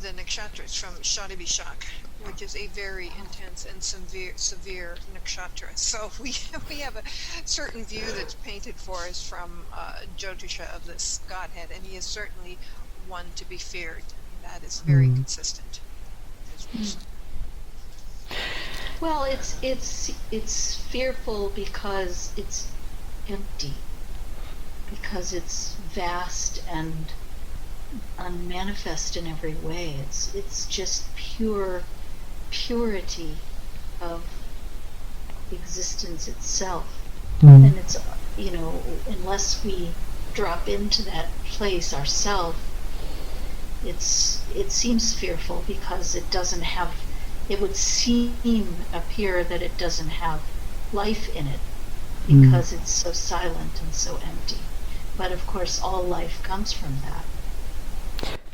the nakshatras, from Shadabhishak, which is a very intense and severe nakshatra. So we have a certain view that's painted for us from Jyotisha of this godhead, and he is certainly one to be feared. That is very consistent. Well, it's fearful because it's empty, because it's vast and unmanifest in every way. It's just purity of existence itself. And it's, unless we drop into that place ourselves, it seems fearful because it doesn't have, it would appear that it doesn't have life in it because it's so silent and so empty. But of course all life comes from that.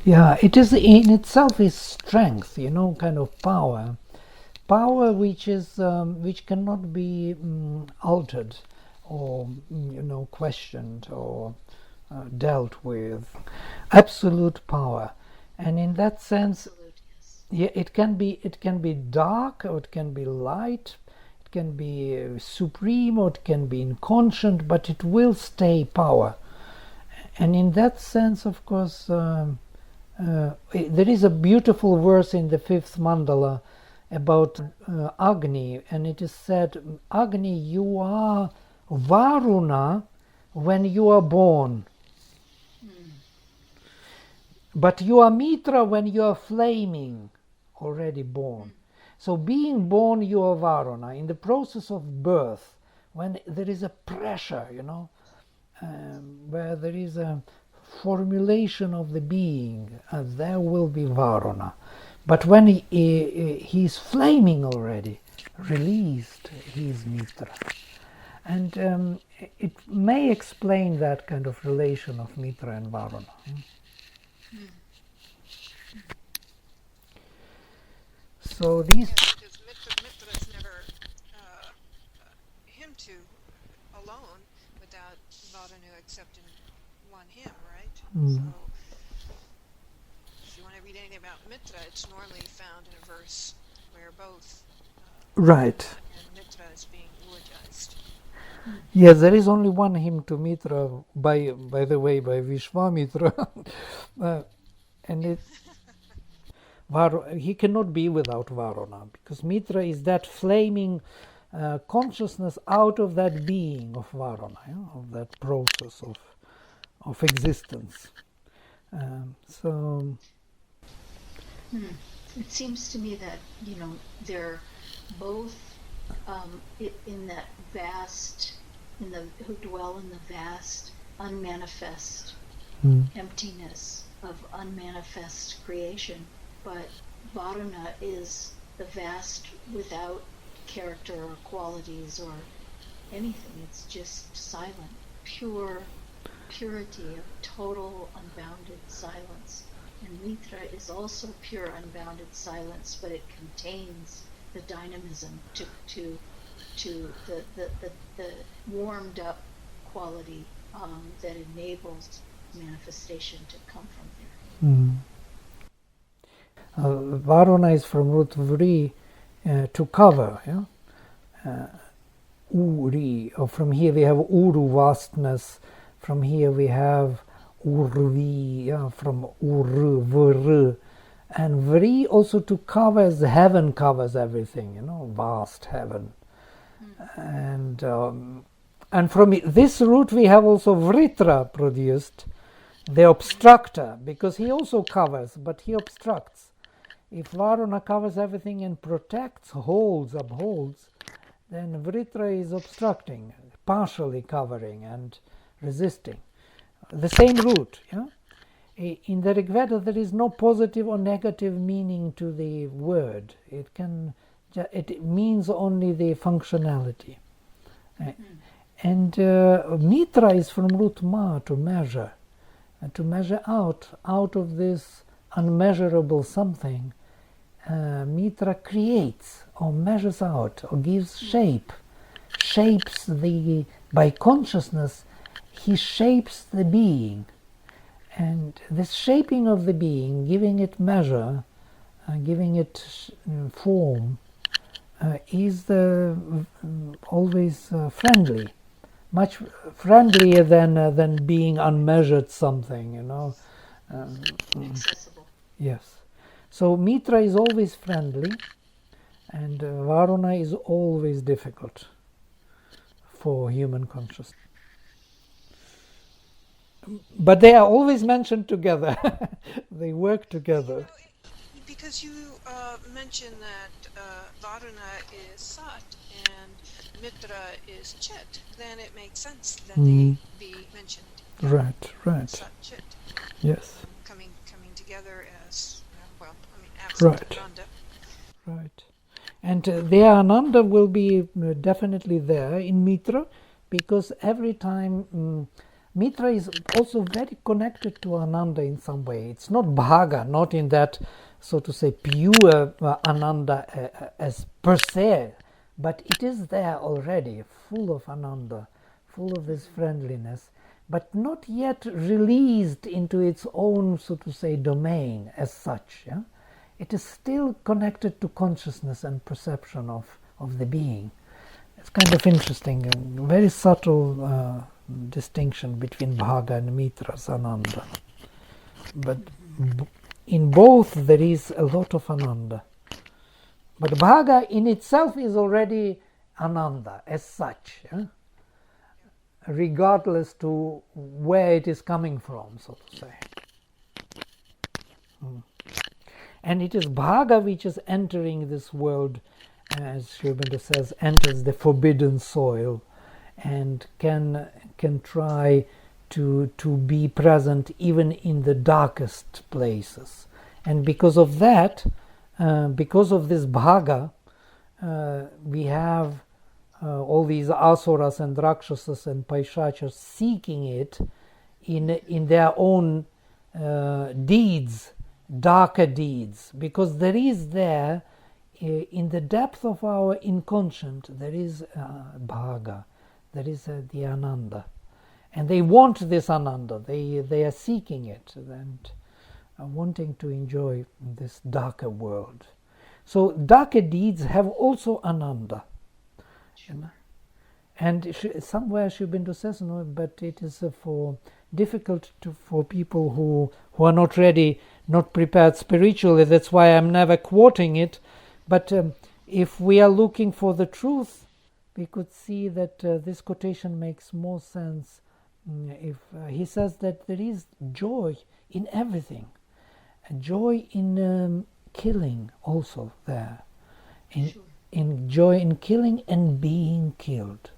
Yeah, it is in itself is strength, kind of power which is which cannot be altered or questioned or dealt with. Absolute power, and in that sense, yeah, it can be dark or it can be light, it can be supreme or it can be inconscient, but it will stay power. And in that sense, of course, there is a beautiful verse in the fifth mandala about Agni, and it is said, Agni, you are Varuna when you are born, but you are Mitra when you are flaming, already born. So being born, you are Varuna. In the process of birth, when there is a pressure, where there is a formulation of the being, there will be Varuna. But when he is flaming already, released, he is Mitra. And it may explain that kind of relation of Mitra and Varuna. So these... Yes, because Mitra is never him two alone without Vladimir except in one hymn, right? So if you want to read anything about Mitra, it's normally found in a verse where both Right. and Yes, there is only one hymn to Mitra, by the way, by Vishwamitra, and it he cannot be without Varuna, because Mitra is that flaming consciousness out of that being of Varuna, of that process of existence. So It seems to me that, they're both in that vast, who dwell in the vast, unmanifest emptiness of unmanifest creation. But Varuna is the vast without character or qualities or anything. It's just silent, purity of total unbounded silence. And Mitra is also pure unbounded silence, but it contains the dynamism to the warmed up quality that enables manifestation to come from there. Varuna is from root vri, to cover. Uri, or from here we have uru, vastness. From here we have urvi, from uru, vr. And vri also to cover, as heaven covers everything, vast heaven. And from this root we have also vritra produced, the obstructor, because he also covers, but he obstructs. If Varuna covers everything and protects, holds, upholds, then Vritra is obstructing, partially covering and resisting. The same root. In the Rigveda, there is no positive or negative meaning to the word. It means only the functionality. And Mitra is from root ma, to measure. And to measure out of this unmeasurable something, Mitra creates or measures out or gives shape, shapes by consciousness, he shapes the being. And this shaping of the being, giving it measure, giving it form, is always friendly, much friendlier than being unmeasured something, Accessible. Yes. So Mitra is always friendly, and Varuna is always difficult for human consciousness. But they are always mentioned together. They work together. Because you mentioned that Varuna is Sat and Mitra is Chit, then it makes sense that they be mentioned. Right. Sat Chit. Yes. Coming together as absent Right. Ananda. Right. And their Ananda will be definitely there in Mitra, because every time Mitra is also very connected to Ananda in some way. It's not bhaga, not in that, so to say, pure Ananda as per se, but it is there already, full of Ananda, full of this friendliness, but not yet released into its own, so to say, domain as such. It is still connected to consciousness and perception of the being. It's kind of interesting, and very subtle distinction between Bhaga and Mitra's Ananda. But in both there is a lot of Ananda. But Bhaga in itself is already Ananda as such, regardless to where it is coming from, so to say. And it is Bhaga which is entering this world, as Sri Aurobindo says, enters the forbidden soil, and can try to be present even in the darkest places. And because of that, because of this Bhaga, we have all these Asuras and Rakshasas and Paishachas seeking it in their own deeds, darker deeds, because there is there, in the depth of our inconscient, there is Bhaga, there is the Ananda. And they want this Ananda, they are seeking it and wanting to enjoy this darker world. So darker deeds have also Ananda. And somewhere Sri Aurobindo says, no, but it is for difficult for people who are not ready, not prepared spiritually. That's why I'm never quoting it. But if we are looking for the truth, we could see that this quotation makes more sense if he says that there is joy in everything, joy in killing also there, in joy in killing and being killed.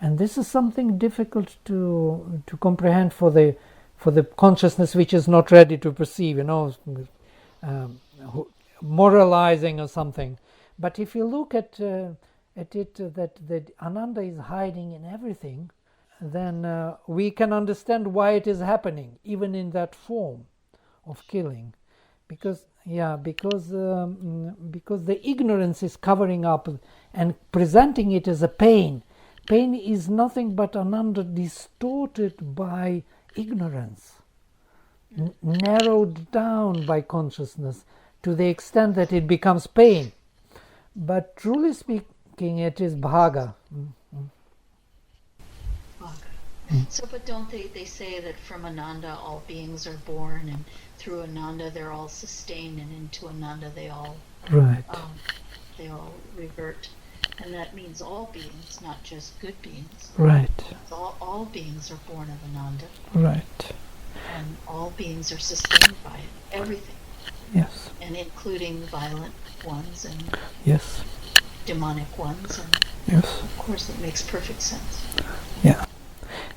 And this is something difficult to comprehend for the consciousness which is not ready to perceive, moralizing or something. But if you look at it, that Ananda is hiding in everything, then we can understand why it is happening, even in that form of killing, because the ignorance is covering up and presenting it as a pain. Pain is nothing but Ananda distorted by ignorance, narrowed down by consciousness to the extent that it becomes pain. But truly speaking, it is bhaga. So, but don't they say that from Ananda all beings are born, and through Ananda they're all sustained, and into Ananda they all revert, and that means all beings, not just good beings. Right. All beings are born of Ananda. Right. And all beings are sustained by it. Everything. Yes. And including violent ones and yes, demonic ones, and yes, of course it makes perfect sense. Yeah.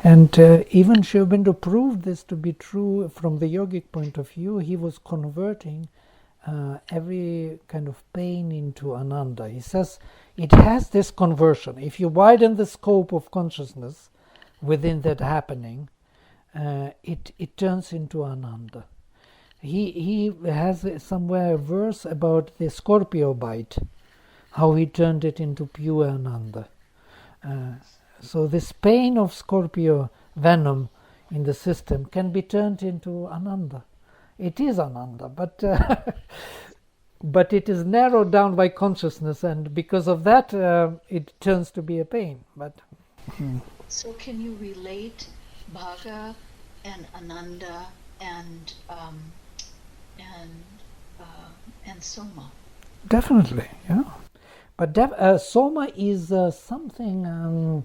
And even Sri Aurobindo proved this to be true from the yogic point of view. He was converting every kind of pain into Ananda. He says it has this conversion. If you widen the scope of consciousness within that happening, it turns into Ananda. He has somewhere a verse about the scorpio bite, how he turned it into pure Ananda. So this pain of scorpio venom in the system can be turned into Ananda. It is Ananda, but but it is narrowed down by consciousness, and because of that, it turns to be a pain. But so, can you relate bhaga and Ananda and soma? Definitely, yeah. But soma is something.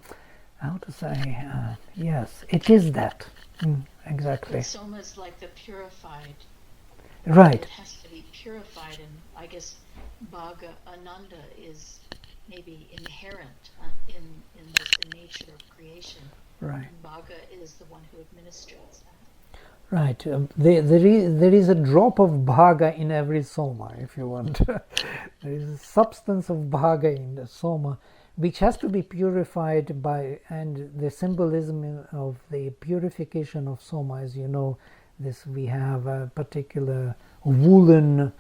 How to say? Yes, it is that. Exactly. But soma is like the purified. Right. It has to be purified, and I guess bhaga, Ananda, is maybe inherent in the nature of creation. Right. And bhaga is the one who administrates that. Right. There is a drop of bhaga in every soma, if you want. There is a substance of bhaga in the soma, which has to be purified by, and the symbolism of the purification of soma, as you know, this we have a particular woolen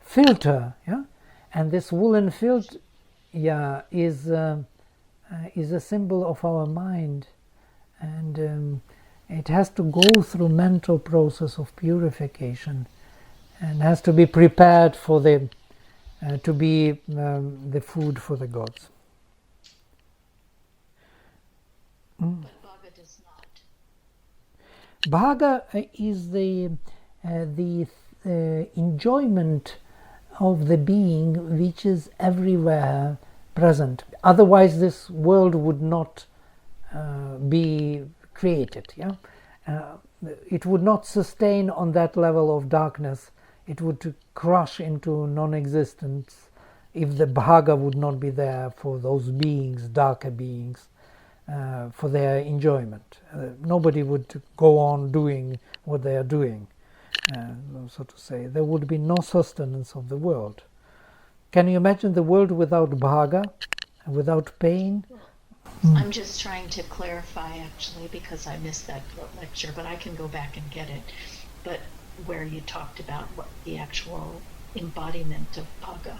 filter, yeah, and this woolen filter, yeah, is a symbol of our mind, and it has to go through mental process of purification, and has to be prepared for the to be the food for the gods. But bhaga does not. Bhaga is the enjoyment of the being which is everywhere present. Otherwise, this world would not be created. Yeah, it would not sustain on that level of darkness. It would crush into non-existence if the bhaga would not be there for those beings, darker beings, for their enjoyment. Nobody would go on doing what they are doing, so to say. There would be no sustenance of the world. Can you imagine the world without bhaga, without pain? I'm just trying to clarify, actually, because I missed that lecture, but I can go back and get it. But where you talked about what the actual embodiment of bhaga.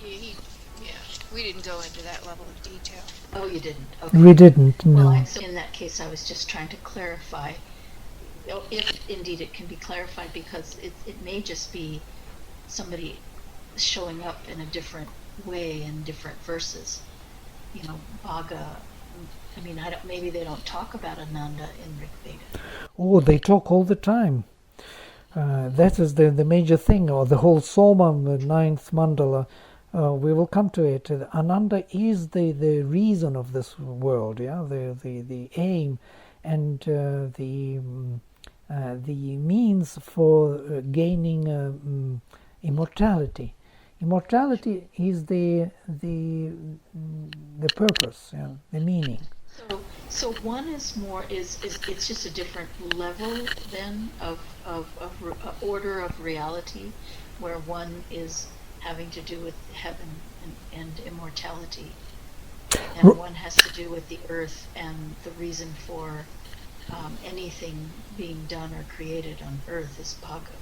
Yeah, we didn't go into that level of detail. Oh, you didn't? Okay. We didn't, no. Well, so in that case, I was just trying to clarify, if indeed it can be clarified, because it may just be somebody showing up in a different way in different verses. Bhaga. I mean, I don't. Maybe they don't talk about Ananda in Rigveda. Oh, they talk all the time. That is the major thing, or the whole Soma, the ninth mandala. We will come to it. Ananda is the reason of this world, yeah, the aim, and the means for gaining immortality. Immortality is the purpose, yeah, the meaning. So one is more is it's just a different level then of order of reality, where one is having to do with heaven and immortality, and one has to do with the earth and the reason for anything being done or created on earth is Bhaga.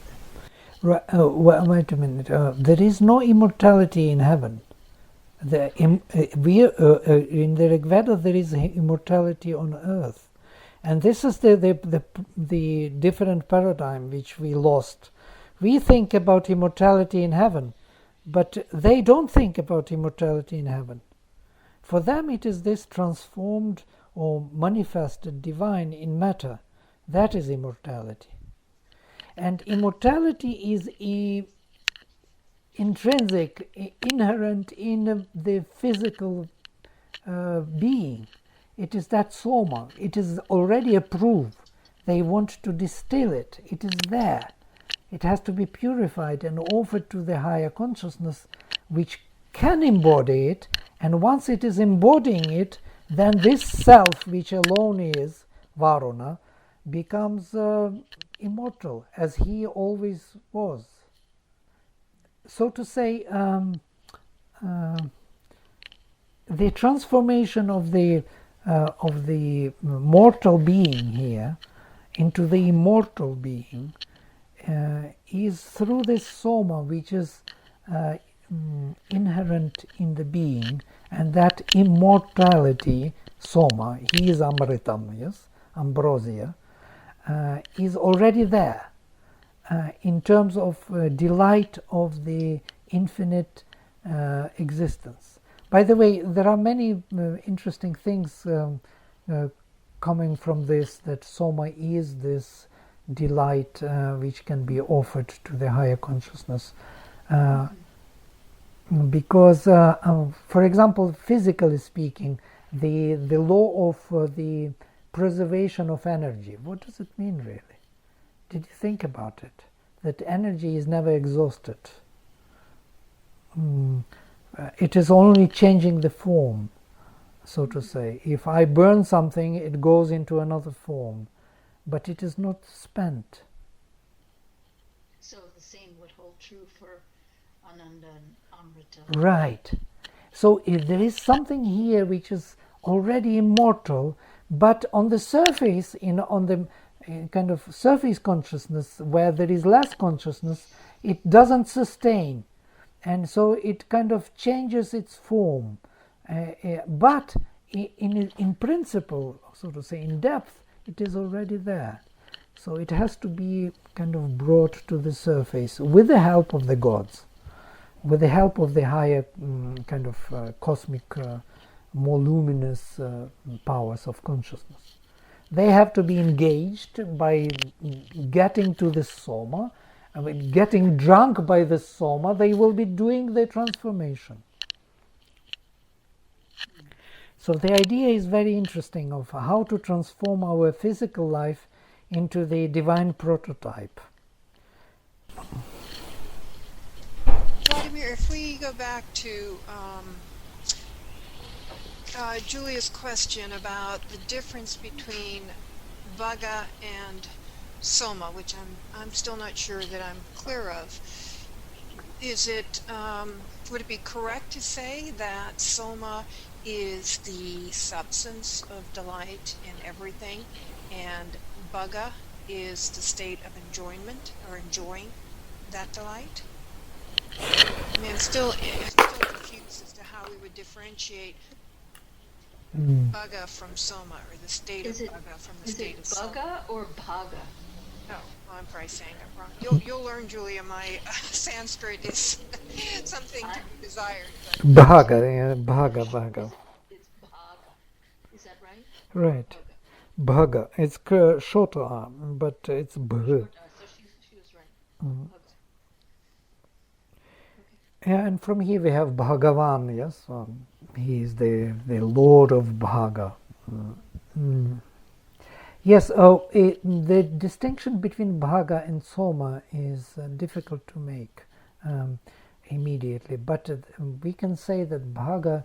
Right, wait a minute. There is no immortality in heaven. In the Rigveda there is immortality on earth, and this is the different paradigm which we lost. We think about immortality in heaven, but they don't think about immortality in heaven. For them it is this transformed or manifested divine in matter. That is immortality. And immortality is intrinsic, inherent in the physical being. It is that soma. It is already approved. They want to distill it. It is there. It has to be purified and offered to the higher consciousness, which can embody it. And once it is embodying it, then this self, which alone is Varuna, becomes immortal, as he always was. So to say, the transformation of the mortal being here into the immortal being is through this soma, which is inherent in the being, and that immortality, soma, he is amritam, yes, ambrosia, is already there. In terms of delight of the infinite existence. By the way, there are many interesting things coming from this, that soma is this delight which can be offered to the higher consciousness. Because, for example, physically speaking, the law of the preservation of energy, what does it mean really? Did you think about it? That energy is never exhausted. It is only changing the form, so to say. If I burn something, it goes into another form, but it is not spent. So the same would hold true for Ananda and Amrita. Right. So if there is something here which is already immortal, but on the surface, on the kind of surface consciousness where there is less consciousness, it doesn't sustain, and so it kind of changes its form. But in principle, so to say, in depth, it is already there. So it has to be kind of brought to the surface with the help of the gods, with the help of the higher kind of cosmic, more luminous powers of consciousness. They have to be engaged by getting to the soma. I mean, getting drunk by the soma, they will be doing the transformation. So the idea is very interesting of how to transform our physical life into the divine prototype. Vladimir, if we go back to Julia's question about the difference between Vaga and Soma, which I'm still not sure that I'm clear of. Is it would it be correct to say that Soma is the substance of delight in everything, and Vaga is the state of enjoyment or enjoying that delight? I mean, I'm still confused as to how we would differentiate Vaga from Soma, or the state of Vaga from the state of Soma. Is it Vaga or Bhaga? Oh, well, I'm probably saying it wrong. You'll learn, Julia. My Sanskrit is something to be desired. Bhaga. It's Right. Bhaga. It's shorter, but it's bh. So she was right. Mm. Bhaga. Yeah, and from here we have Bhagavan, yes? He is the Lord of Bhaga. Mm. Yes, the distinction between Bhaga and Soma is difficult to make immediately, but we can say that Bhaga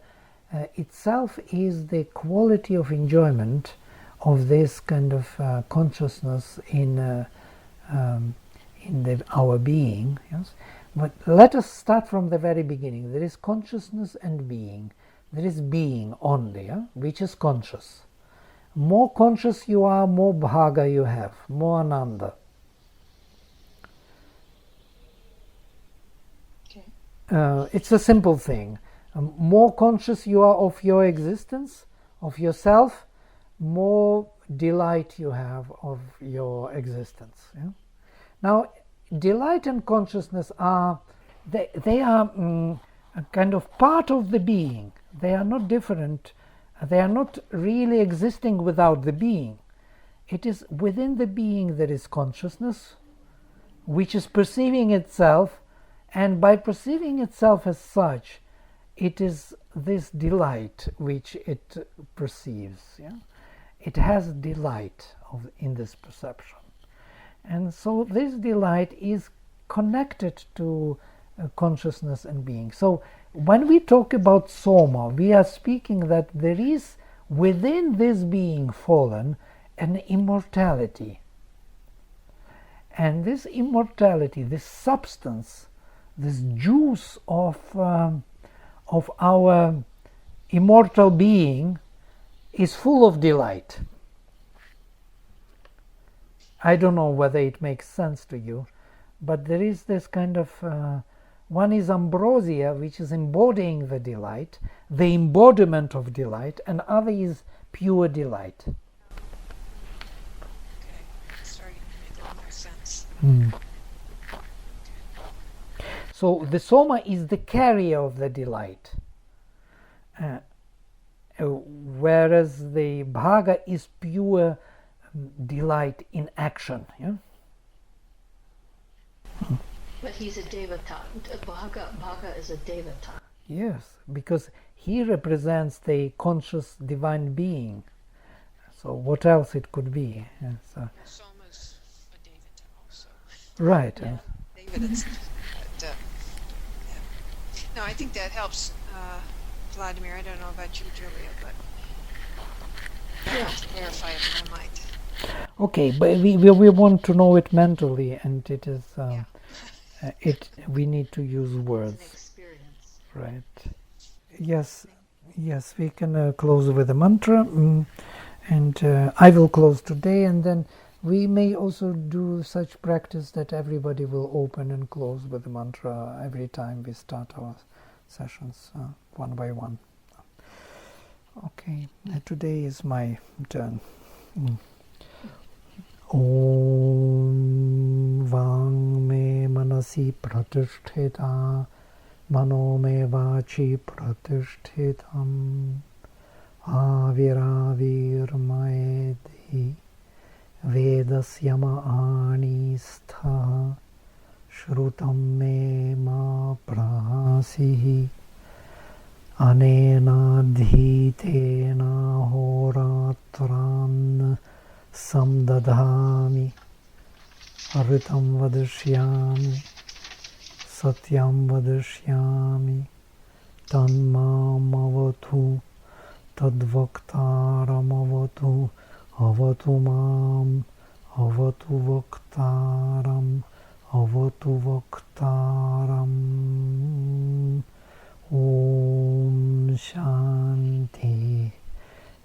itself is the quality of enjoyment of this kind of consciousness in our being. Yes, but let us start from the very beginning. There is consciousness and being. There is being only, which is conscious. More conscious you are, more bhaga you have, more ananda. Okay. It's a simple thing. More conscious you are of your existence, of yourself, more delight you have of your existence. Yeah? Now, delight and consciousness are they are a kind of part of the being. They are not different. They are not really existing without the being. It is within the being there is consciousness, which is perceiving itself, and by perceiving itself as such, it is this delight which it perceives. Yeah? It has delight in this perception. And so this delight is connected to consciousness and being. So when we talk about Soma, we are speaking that there is within this being fallen an immortality. And this immortality, this substance, this juice of our immortal being is full of delight. I don't know whether it makes sense to you, but there is this kind of one is ambrosia, which is embodying the delight, the embodiment of delight, and other is pure delight. Okay, it's starting to make a little more sense. So the Soma is the carrier of the delight, whereas the Bhaga is pure delight in action. Yeah? But he's a devata. Bhaga is a devata. Yes, because he represents the conscious divine being. So what else it could be? Yes, Soma's a devata also. right. Yeah. Devata. But, yeah. No, I think that helps, Vladimir. I don't know about you, Julia, but I have to clarify it in my mind. Okay, but we want to know it mentally, and it is we need to use It's an words, experience. right? Yes, we can close with a mantra, and I will close today, and then we may also do such practice that everybody will open and close with a mantra every time we start our sessions, one by one. Okay, today is my turn. Om Vang me manasi pratisthita mano me vachi pratishthitam aviravir maedi vedasyama anistha shrutam me ma prasihi anena dhitena horatran samdadhami aritam vadashyami satyam vadashyami tanmam avatu tadvaktaram avatu mam avatu vaktaram Om Shanti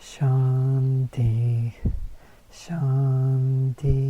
Shanti Shanti